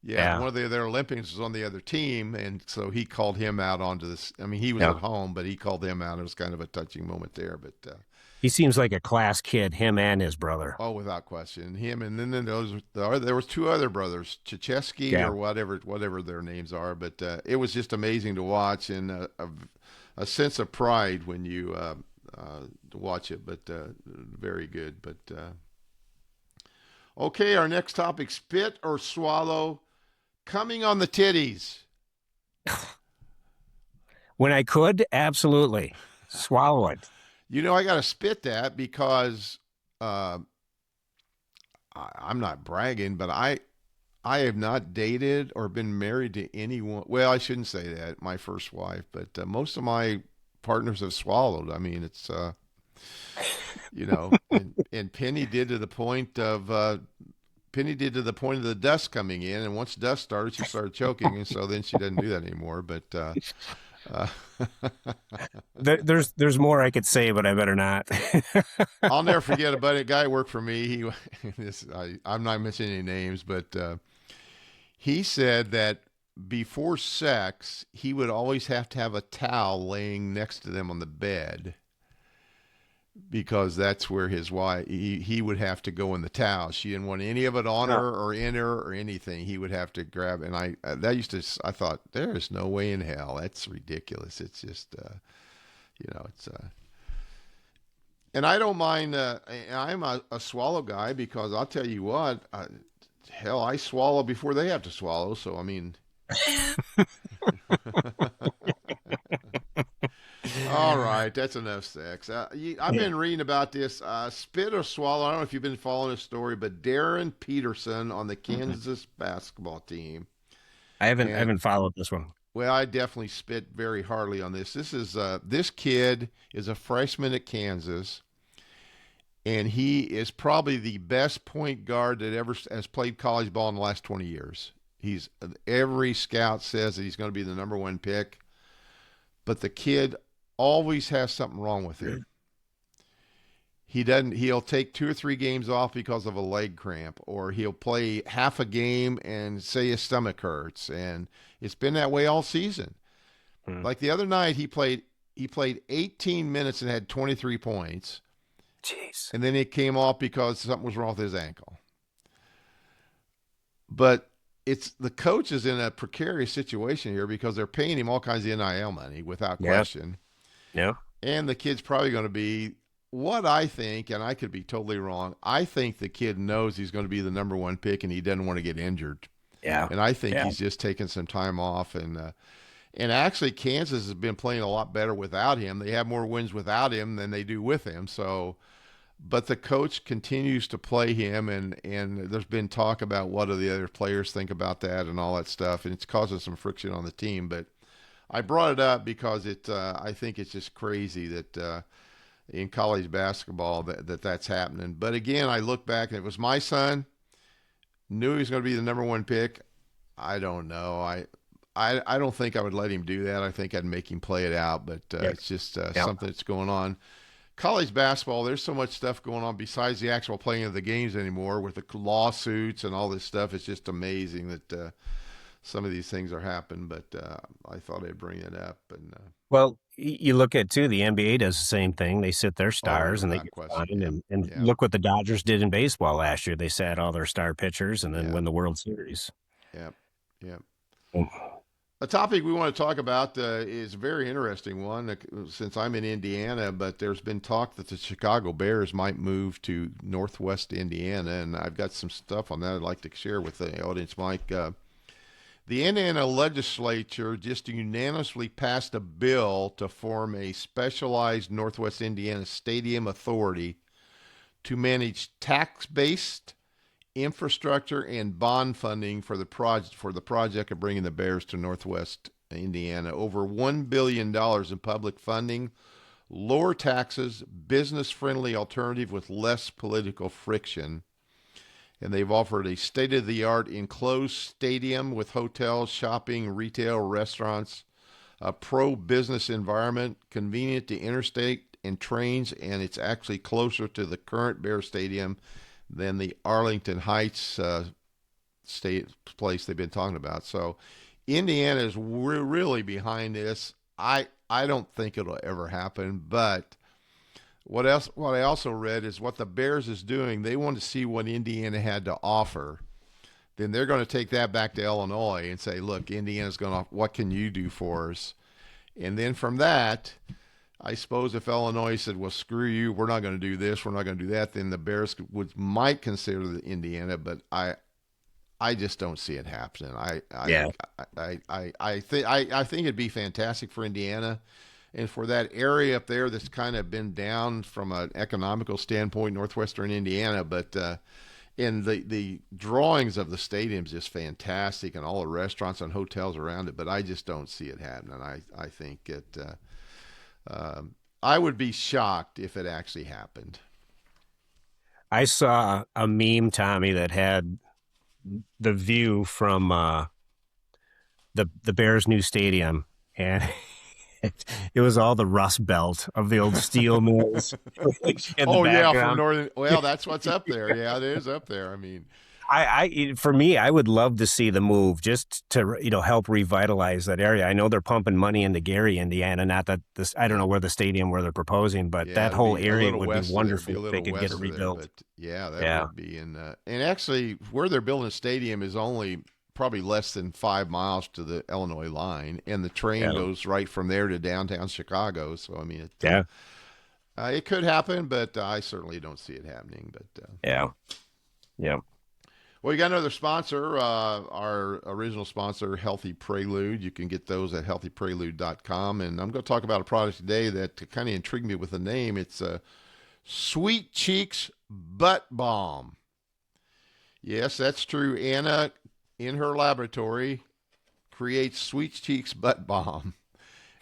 Yeah, one of the other Olympians was on the other team, and so he called him out onto this. I mean, he was Yeah. at home, but he called him out. It was kind of a touching moment there, but He seems like a class kid, him and his brother. oh, without question, him, and then there was 2 other brothers, Chicheski Yeah. or whatever their names are, but it was just amazing to watch, and a sense of pride when you watch it. But very good. But okay, our next topic: spit or swallow. Coming on the titties. When I could, absolutely. Swallow it. I got to spit that because I'm not bragging, but I have not dated or been married to anyone. Well, I shouldn't say that. My first wife, but most of my partners have swallowed. I mean, it's and Penny did to the point of the dust coming in, and once dust started, she started choking, and so then she doesn't do that anymore. But uh, There's more I could say, but I better not. I'll never forget a guy who worked for me. I'm not mentioning any names, but he said that before sex, he would always have to have a towel laying next to them on the bed because that's where his wife, he would have to go in the towel. She didn't want any of it on her or in her or anything. He would have to grab, and I thought, there is no way in hell. That's ridiculous. It's just, it's, and I don't mind, I'm a swallow guy because I'll tell you what, hell, I swallow before they have to swallow. So, I mean, All right, that's enough sex. I've been reading about this spit or swallow. I don't know if you've been following the story, but Darren Peterson on the Kansas basketball team, I and haven't followed this one. well, I definitely spit very hardly on this. This kid is a freshman at Kansas, and he is probably the best point guard that ever has played college ball in the last 20 years. He's every scout says that he's going to be the number one pick, but the kid always has something wrong with him. He doesn't. He'll take 2 or 3 games off because of a leg cramp, or he'll play half a game and say his stomach hurts, and it's been that way all season. Hmm. Like the other night, he played 18 minutes and had 23 points, Jeez. and then he came off because something was wrong with his ankle. But it's the coach is in a precarious situation here because they're paying him all kinds of NIL money without Yeah. question, Yeah. and the kid's probably going to be what I think, and I could be totally wrong. I think the kid knows he's going to be the number one pick, and he doesn't want to get injured. Yeah. And I think Yeah. he's just taking some time off. And actually, Kansas has been playing a lot better without him. They have more wins without him than they do with him. So, but the coach continues to play him, and there's been talk about what do the other players think about that and all that stuff, and it's causing some friction on the team. But I brought it up because I think it's just crazy that. In college basketball that's happening. But again, I look back and it was my son. Knew he was going to be the number one pick. I don't know. I don't think I would let him do that. I think I'd make him play it out. But Yeah. it's just Yeah. something that's going on. College basketball, there's so much stuff going on besides the actual playing of the games anymore with the lawsuits and all this stuff. It's just amazing that some of these things are happening. But I thought I'd bring it up. And Well, you look at too, the NBA does the same thing. They sit their oh, stars and they without get question, fined. yeah, And yeah, look what the Dodgers did in baseball last year. They sat all their star pitchers and then yeah, win the World Series. yeah, yeah. Mm. A topic we want to talk about is a very interesting one since I'm in Indiana, but there's been talk that the Chicago Bears might move to Northwest Indiana, and I've got some stuff on that I'd like to share with the audience, Mike. The Indiana legislature just unanimously passed a bill to form a specialized Northwest Indiana Stadium Authority to manage tax-based infrastructure and bond funding for the project of bringing the Bears to Northwest Indiana. Over $1 billion in public funding, lower taxes, business-friendly alternative with less political friction. And they've offered a state-of-the-art enclosed stadium with hotels, shopping, retail, restaurants, a pro-business environment, convenient to interstate and trains, and it's actually closer to the current Bear Stadium than the Arlington Heights state place they've been talking about. So Indiana is really behind this. I don't think it'll ever happen, but what I also read is what the Bears is doing. They want to see what Indiana had to offer. Then they're going to take that back to Illinois and say, "Look, Indiana's going to. What can you do for us?" And then from that, I suppose if Illinois said, "Well, screw you, we're not going to do this, we're not going to do that," then the Bears might consider the Indiana, but I just don't see it happening. Yeah. I think it'd be fantastic for Indiana and for that area up there that's kind of been down from an economical standpoint, northwestern Indiana. But and the drawings of the stadium's just fantastic, and all the restaurants and hotels around it. But I just don't see it happening. I think it. I would be shocked if it actually happened. I saw a meme, Tommy, that had the view from the Bears' new stadium, and it was all the rust belt of the old steel mills in the Oh yeah, from background. northern. Well, that's what's up there. Yeah, it is up there. I mean, For me, I would love to see the move just to, help revitalize that area. I know they're pumping money into Gary, Indiana. Not that this, I don't know where the stadium where they're proposing, but yeah, that it'd whole be a area little would be west of there. Be a wonderful if they little could get it west of there, rebuilt. but yeah, that Yeah, would be in. And actually, where they're building a stadium is only probably less than 5 miles to the Illinois line, and the train yeah, goes right from there to downtown Chicago. So I mean, yeah, it could happen, but I certainly don't see it happening. But yeah, yeah. Well, you got another sponsor, our original sponsor, Healthy Prelude. You can get those at healthyprelude.com. And I'm going to talk about a product today that kind of intrigued me with the name. It's Sweet Cheeks Butt Balm. Yes, that's true. Anna, in her laboratory, creates Sweet Cheeks Butt Balm.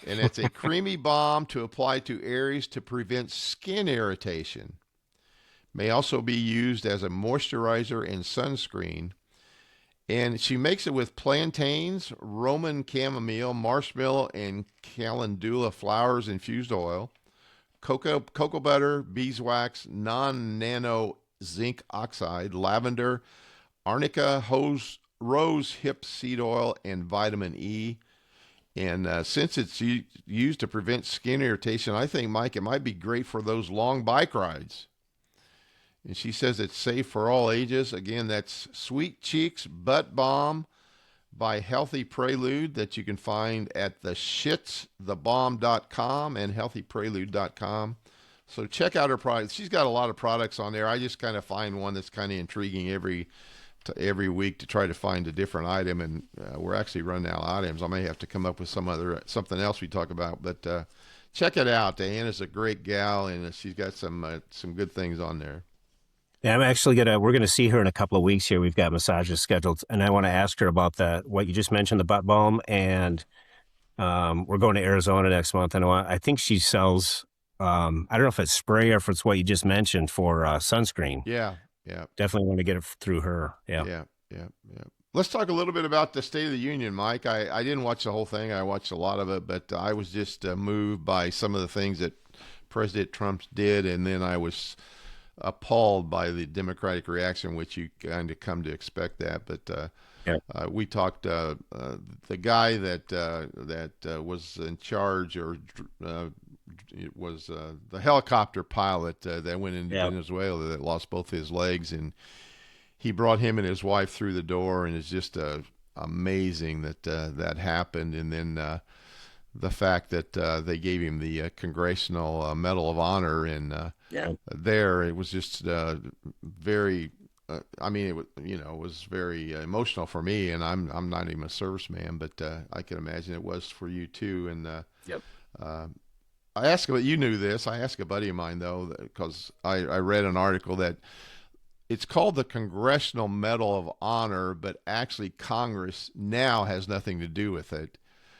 And it's a creamy balm to apply to areas to prevent skin irritation. May also be used as a moisturizer and sunscreen. And she makes it with plantains, Roman chamomile, marshmallow, and calendula flowers infused oil, cocoa butter, beeswax, non-nano zinc oxide, lavender, arnica, rose hip seed oil, and vitamin E. And since it's used to prevent skin irritation, I think, Mike, it might be great for those long bike rides. And she says it's safe for all ages. Again, that's Sweet Cheeks Butt Balm by Healthy Prelude that you can find at theshitsthebomb.com and healthyprelude.com. So check out her products. She's got a lot of products on there. I just kind of find one that's kind of intriguing every week to try to find a different item, and we're actually running out of items. I may have to come up with something else we talk about, but check it out. Diana's a great gal, and she's got some good things on there. Yeah, we're gonna see her in a couple of weeks here. We've got massages scheduled, and I want to ask her about what you just mentioned, the butt balm, and we're going to Arizona next month, and I think she sells, I don't know if it's spray or if it's what you just mentioned for sunscreen. Yeah, yeah. Definitely want to get it through her. Yeah. Yeah, yeah, yeah. Let's talk a little bit about the State of the Union, Mike. I didn't watch the whole thing. I watched a lot of it, but I was just moved by some of the things that President Trump did, and then I was appalled by the Democratic reaction, which you kind of come to expect that. But Yeah. we talked the guy that was in charge, or it was the helicopter pilot that went into Yeah. Venezuela that lost both his legs, and he brought him and his wife through the door, and it's just amazing that that happened. And then the fact that they gave him the Congressional Medal of Honor, and Yeah. there it was just very. I mean, it was very emotional for me, and I'm not even a serviceman, but I can imagine it was for you too. And Yep. I asked, but you knew this. I asked a buddy of mine though, because I read an article that it's called the Congressional Medal of Honor, but actually Congress now has nothing to do with it.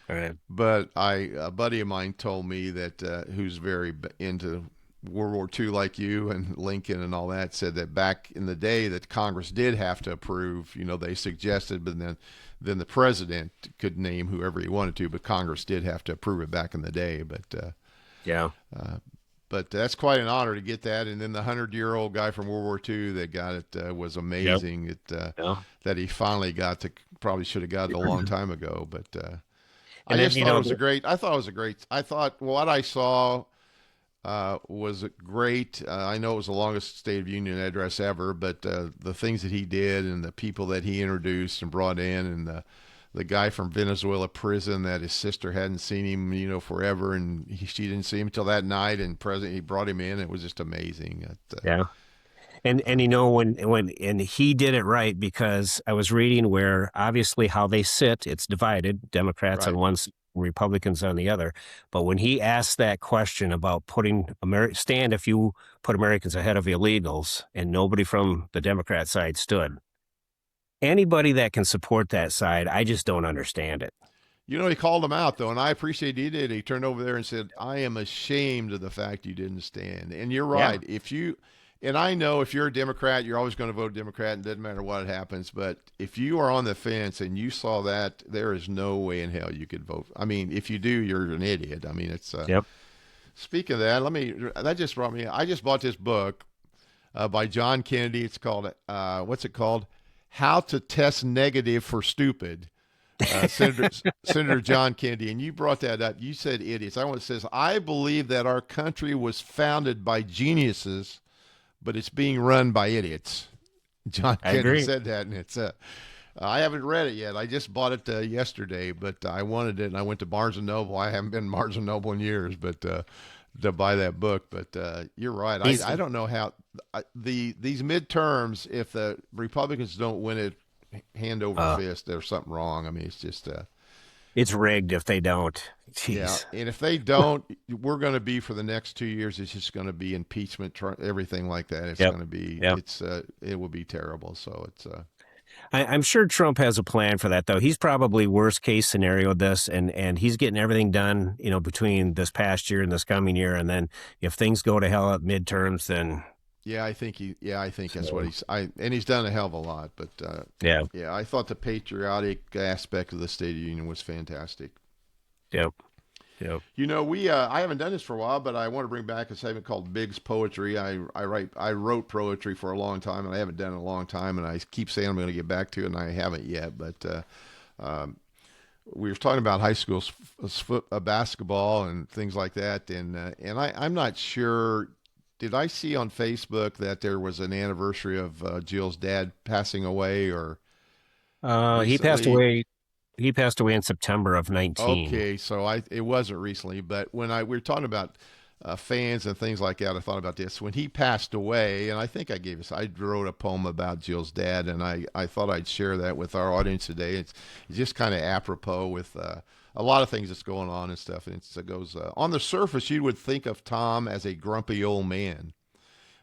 All right. But a buddy of mine told me that who's very into World War II like you and Lincoln and all that, said that back in the day that Congress did have to approve. They suggested, but then the president could name whoever he wanted to, but Congress did have to approve it back in the day. Yeah. But that's quite an honor to get that. And then the 100-year-old guy from World War II that got it was amazing. Yeah. That he finally got to. Probably should have got it a long time ago, but I And then, just thought it was a great. I thought it was a great. I thought what I saw was great. I know it was the longest State of Union address ever, but the things that he did and the people that he introduced and brought in, and the guy from Venezuela prison that his sister hadn't seen him, forever, and she didn't see him until that night, and he brought him in. It was just amazing. Yeah. And when he did it right, because I was reading where obviously how they sit, it's divided, Democrats on Right. one side, Republicans on the other. But when he asked that question about stand if you put Americans ahead of illegals, and nobody from the Democrat side stood. Anybody that can support that side, I just don't understand it. He called him out, though, and I appreciate he did. He turned over there and said, I am ashamed of the fact you didn't stand. And you're right. Yeah. And I know if you're a Democrat, you're always going to vote Democrat, and it doesn't matter what happens. But if you are on the fence and you saw that, there is no way in hell you could vote. I mean, if you do, you're an idiot. I mean, it's. Yep. Speaking of that, that just brought me. I just bought this book by John Kennedy. It's called, what's it called? How to Test Negative for Stupid. Senator John Kennedy, and you brought that up. You said idiots. It says, I believe that our country was founded by geniuses, but it's being run by idiots. John Kennedy said that, and it's I haven't read it yet. I just bought it yesterday, but I wanted it, and I went to Barnes & Noble. I haven't been to Barnes & Noble in years, but to buy that book. But you're right. He's I don't know how these midterms, if the Republicans don't win it hand over uh, fist, there's something wrong. I mean, it's just it's rigged if they don't. yeah. Jeez. And if they don't, we're going to be for the next 2 years. It's just going to be impeachment, everything like that. It's Yep. going to be Yep. it will be terrible. So it's I'm sure Trump has a plan for that, though. He's probably worst case scenario this, and he's getting everything done, between this past year and this coming year. And then if things go to hell at midterms, then yeah, I think that's what so, and he's done a hell of a lot. But yeah, yeah, I thought the patriotic aspect of the State of the Union was fantastic. yep, yep. We I haven't done this for a while, but I want to bring back a segment called Bigg's Poetry. I wrote poetry for a long time, and I haven't done it in a long time, and I keep saying I'm going to get back to it, and I haven't yet. But um, we were talking about high school basketball and things like that, and I'm not sure. Did I see on Facebook that there was an anniversary of Jill's dad passing away or He passed recently? away. He passed away in September of 19. Okay, so it wasn't recently, but when we were talking about fans and things like that, I thought about this when he passed away, and I think I wrote a poem about Jill's dad, and I thought I'd share that with our audience today. It's just kind of apropos with a lot of things that's going on and stuff, and it goes on the surface you would think of Tom as a grumpy old man,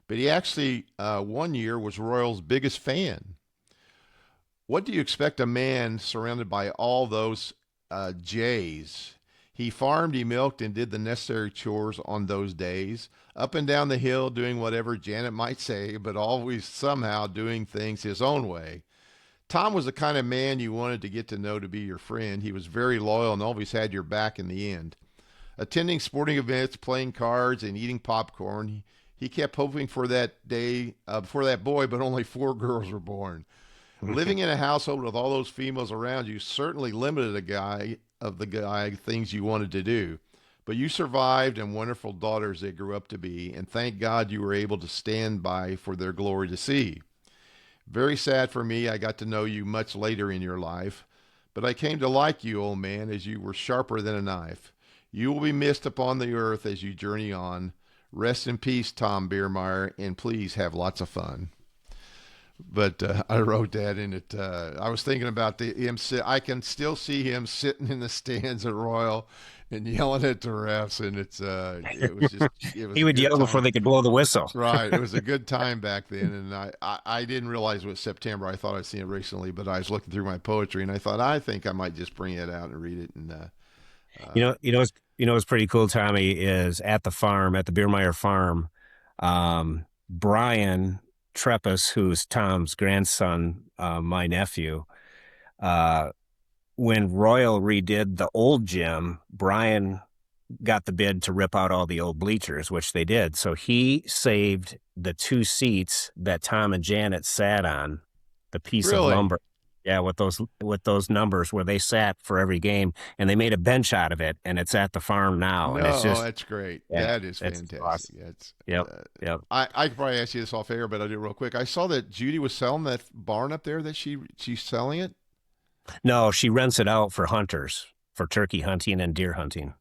but he actually one year was Royal's biggest fan. What do you expect a man surrounded by all those J's? He farmed, he milked, and did the necessary chores on those days, up and down the hill doing whatever Janet might say, but always somehow doing things his own way. Tom was the kind of man you wanted to get to know to be your friend. He was very loyal and always had your back in the end. Attending sporting events, playing cards, and eating popcorn, he kept hoping for that day, for that boy, but only 4 girls were born. Living in a household with all those females around you certainly limited the guy things you wanted to do. But you survived and wonderful daughters they grew up to be, and thank God you were able to stand by for their glory to see. Very sad for me, I got to know you much later in your life, but I came to like you, old man, as you were sharper than a knife. You will be missed upon the earth as you journey on. Rest in peace, Tom Biermeyer, and please have lots of fun. But I wrote that in it. I was thinking about him. I can still see him sitting in the stands at Royal and yelling at the refs, and it was He a would good yell before time. they could blow the whistle. Right, it was a good time back then, and I didn't realize it was September. I thought I'd seen it recently, but I was looking through my poetry, and I thought I think I might just bring it out and read it. And You uh, know, you know, what's, what's pretty cool, Tommy, is at the farm, at the Biermeyer farm, Brian Treppus, who's Tom's grandson, my nephew, uh, when Royal redid the old gym, Brian got the bid to rip out all the old bleachers, which they did. So he saved the 2 seats that Tom and Janet sat on, the piece of really, lumber. Yeah, with those numbers where they sat for every game, and they made a bench out of it, and it's at the farm now, and it's no, just that's great. yeah, That is it's fantastic. awesome. That's Yep, uh, yep. I could probably ask you this off air, but I'll do it real quick. I saw that Judy was selling that barn up there. That she's selling it. No, she rents it out for hunters, for turkey hunting and deer hunting.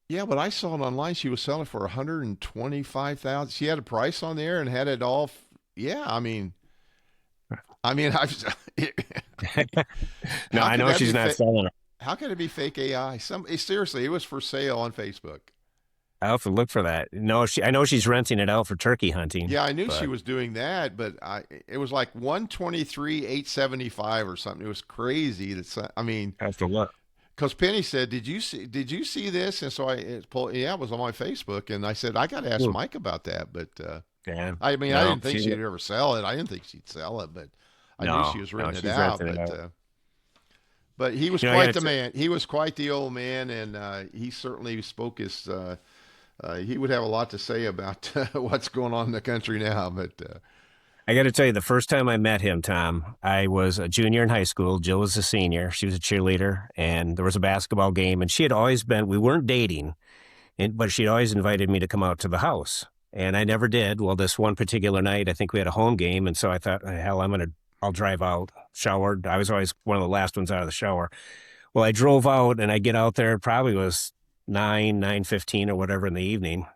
Yeah, but I saw it online. She was selling it for 125,000. She had a price on there and had it all. Yeah, I mean, No, how I could know that she's be? not selling it. How could it be fake AI? Seriously, it was for sale on Facebook. I'll have to look for that. No, I know she's renting it out for turkey hunting, Yeah, I knew she but was doing that, but it was like 123,875 or something. It was crazy. I mean, I have to look. because Penny said, "Did you see this?" And so yeah, it was on my Facebook, and I said, "I got to ask Hmm. Mike about that." But Yeah. I mean, I No, didn't think she'd ever sell it. I didn't think she'd sell it, but I knew no, she was no, renting it she's out. renting it out. But he was I quite gotta the man. He was quite the old man, and he certainly spoke his. He would have a lot to say about what's going on in the country now. But I got to tell you, the first time I met him, Tom, I was a junior in high school. Jill was a senior. She was a cheerleader, and there was a basketball game. And she had always been, we weren't dating, but she'd always invited me to come out to the house. And I never did. Well, this one particular night, I think we had a home game. And so I thought, hell, I'll drive out, showered. I was always one of the last ones out of the shower. Well, I drove out and I get out there, it probably was 9:15 or whatever in the evening.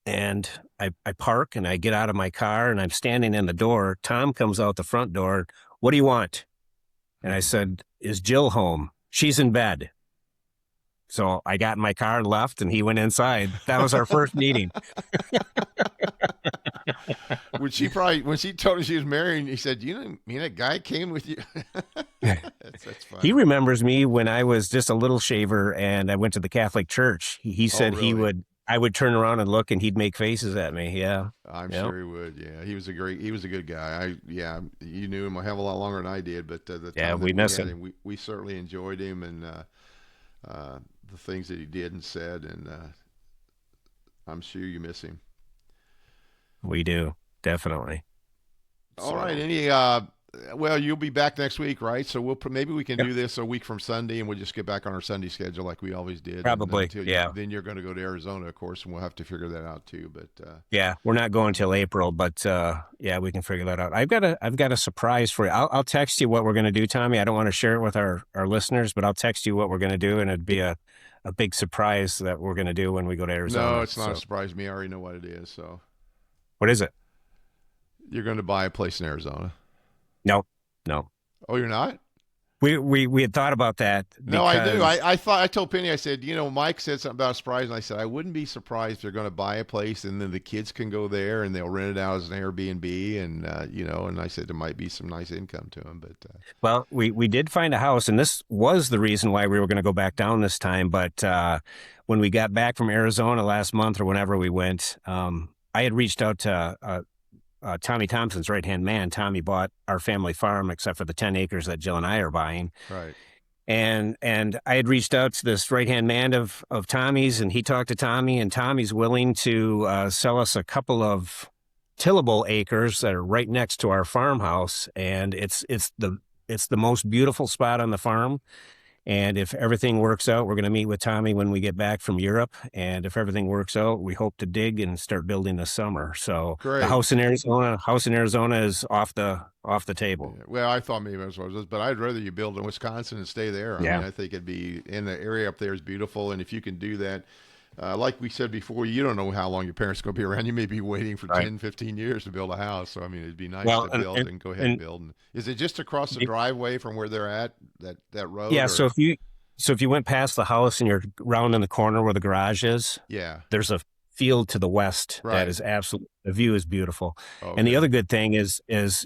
And I park and I get out of my car and I'm standing in the door. Tom comes out the front door. What do you want? And I said, is Jill home? She's in bed. So I got in my car and left, and he went inside. That was our first meeting. When she told us she was married, he said, "You mean that guy came with you?" That's He funny. remembers me when I was just a little shaver and I went to the Catholic church. He Oh, said really? I would turn around and look and he'd make faces at me. Yeah. I'm Yeah. sure he would. Yeah, he was a good guy. Yeah, you knew him a hell of a lot longer than I did, but the Yeah. time We that we miss had him. him, we certainly enjoyed him and the things that he did and said, and I'm sure you miss him. We do. Definitely. All right. So, Well, you'll be back next week, right? So maybe we can yep, do this a week from Sunday, and we'll just get back on our Sunday schedule like we always did. And probably. Yeah. then you're going to go to Arizona, of course, and we'll have to figure that out too. But Yeah. We're not going till April, but yeah, we can figure that out. I've got a surprise for you. I'll text you what we're going to do, Tommy. I don't want to share it with our listeners, but I'll text you what we're going to do, and it'd be a big surprise that we're going to do when we go to no, Arizona. it's not a So, surprise to me. I already know what it is. So what is it? you're going to buy a place in Arizona. No, no. Oh, you're not? We had thought about that No, I do. because I told Penny, I said, Mike said something about a surprise, and I said I wouldn't be surprised if they're going to buy a place, and then the kids can go there, and they'll rent it out as an Airbnb, and and I said there might be some nice income to them, but well, we did find a house, and this was the reason why we were going to go back down this time. But when we got back from Arizona last month or whenever we went, I had reached out to Tommy Thompson's right hand man. Tommy bought our family farm, except for the 10 acres that Jill and I are buying. right, And I had reached out to this right hand man of Tommy's, and he talked to Tommy, and Tommy's willing to sell us a couple of tillable acres that are right next to our farmhouse, and it's the most beautiful spot on the farm. And if everything works out, we're going to meet with Tommy when we get back from Europe. And if everything works out, we hope to dig and start building this summer. So the great. house in Arizona is off the table. Yeah, well, I thought maybe that's what it was, but I'd rather you build in Wisconsin and stay there. I mean, Yeah. I think it'd be in the area up there is beautiful, and if you can do that, like we said before, you don't know how long your parents are going to be around. You may be waiting for Right. 10, 15 years to build a house. So, I mean, it'd be nice Well, to build and go ahead and build. And is it just across the y- driveway from where they're at, that road, yeah. or? So if you went past the house and you're round in the corner where the garage is, Yeah, there's a field to the west that right. is absolute. The view is beautiful. And the Okay. other good thing is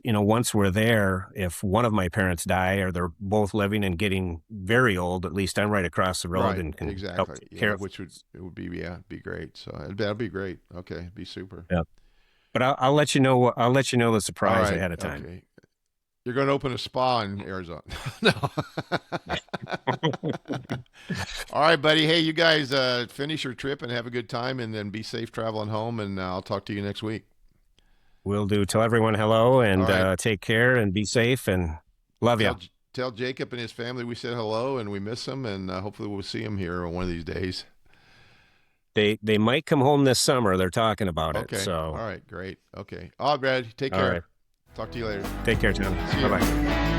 once we're there, if one of my parents die or they're both living and getting very old, at least I'm right across the road Right, and can help exactly. take care Yeah, of. which it would be, yeah, be great. So that'd be great. Okay, be super. Yeah. But I'll let you know. I'll let you know the All surprise right. ahead of time. Okay. You're going to open a spa in Arizona. No. All right, buddy. Hey, you guys finish your trip and have a good time, and then be safe traveling home. And I'll talk to you next week. Will do. Tell everyone hello All and right. take care and be safe and love you. Tell Jacob and his family we said hello and we miss them, and hopefully we'll see him here one of these days. They might come home this summer. They're talking about it. Okay. All So right. Great. Okay. All right, Brad. Take all care. right. Talk to you later. Take care, Tom. See Bye you. bye.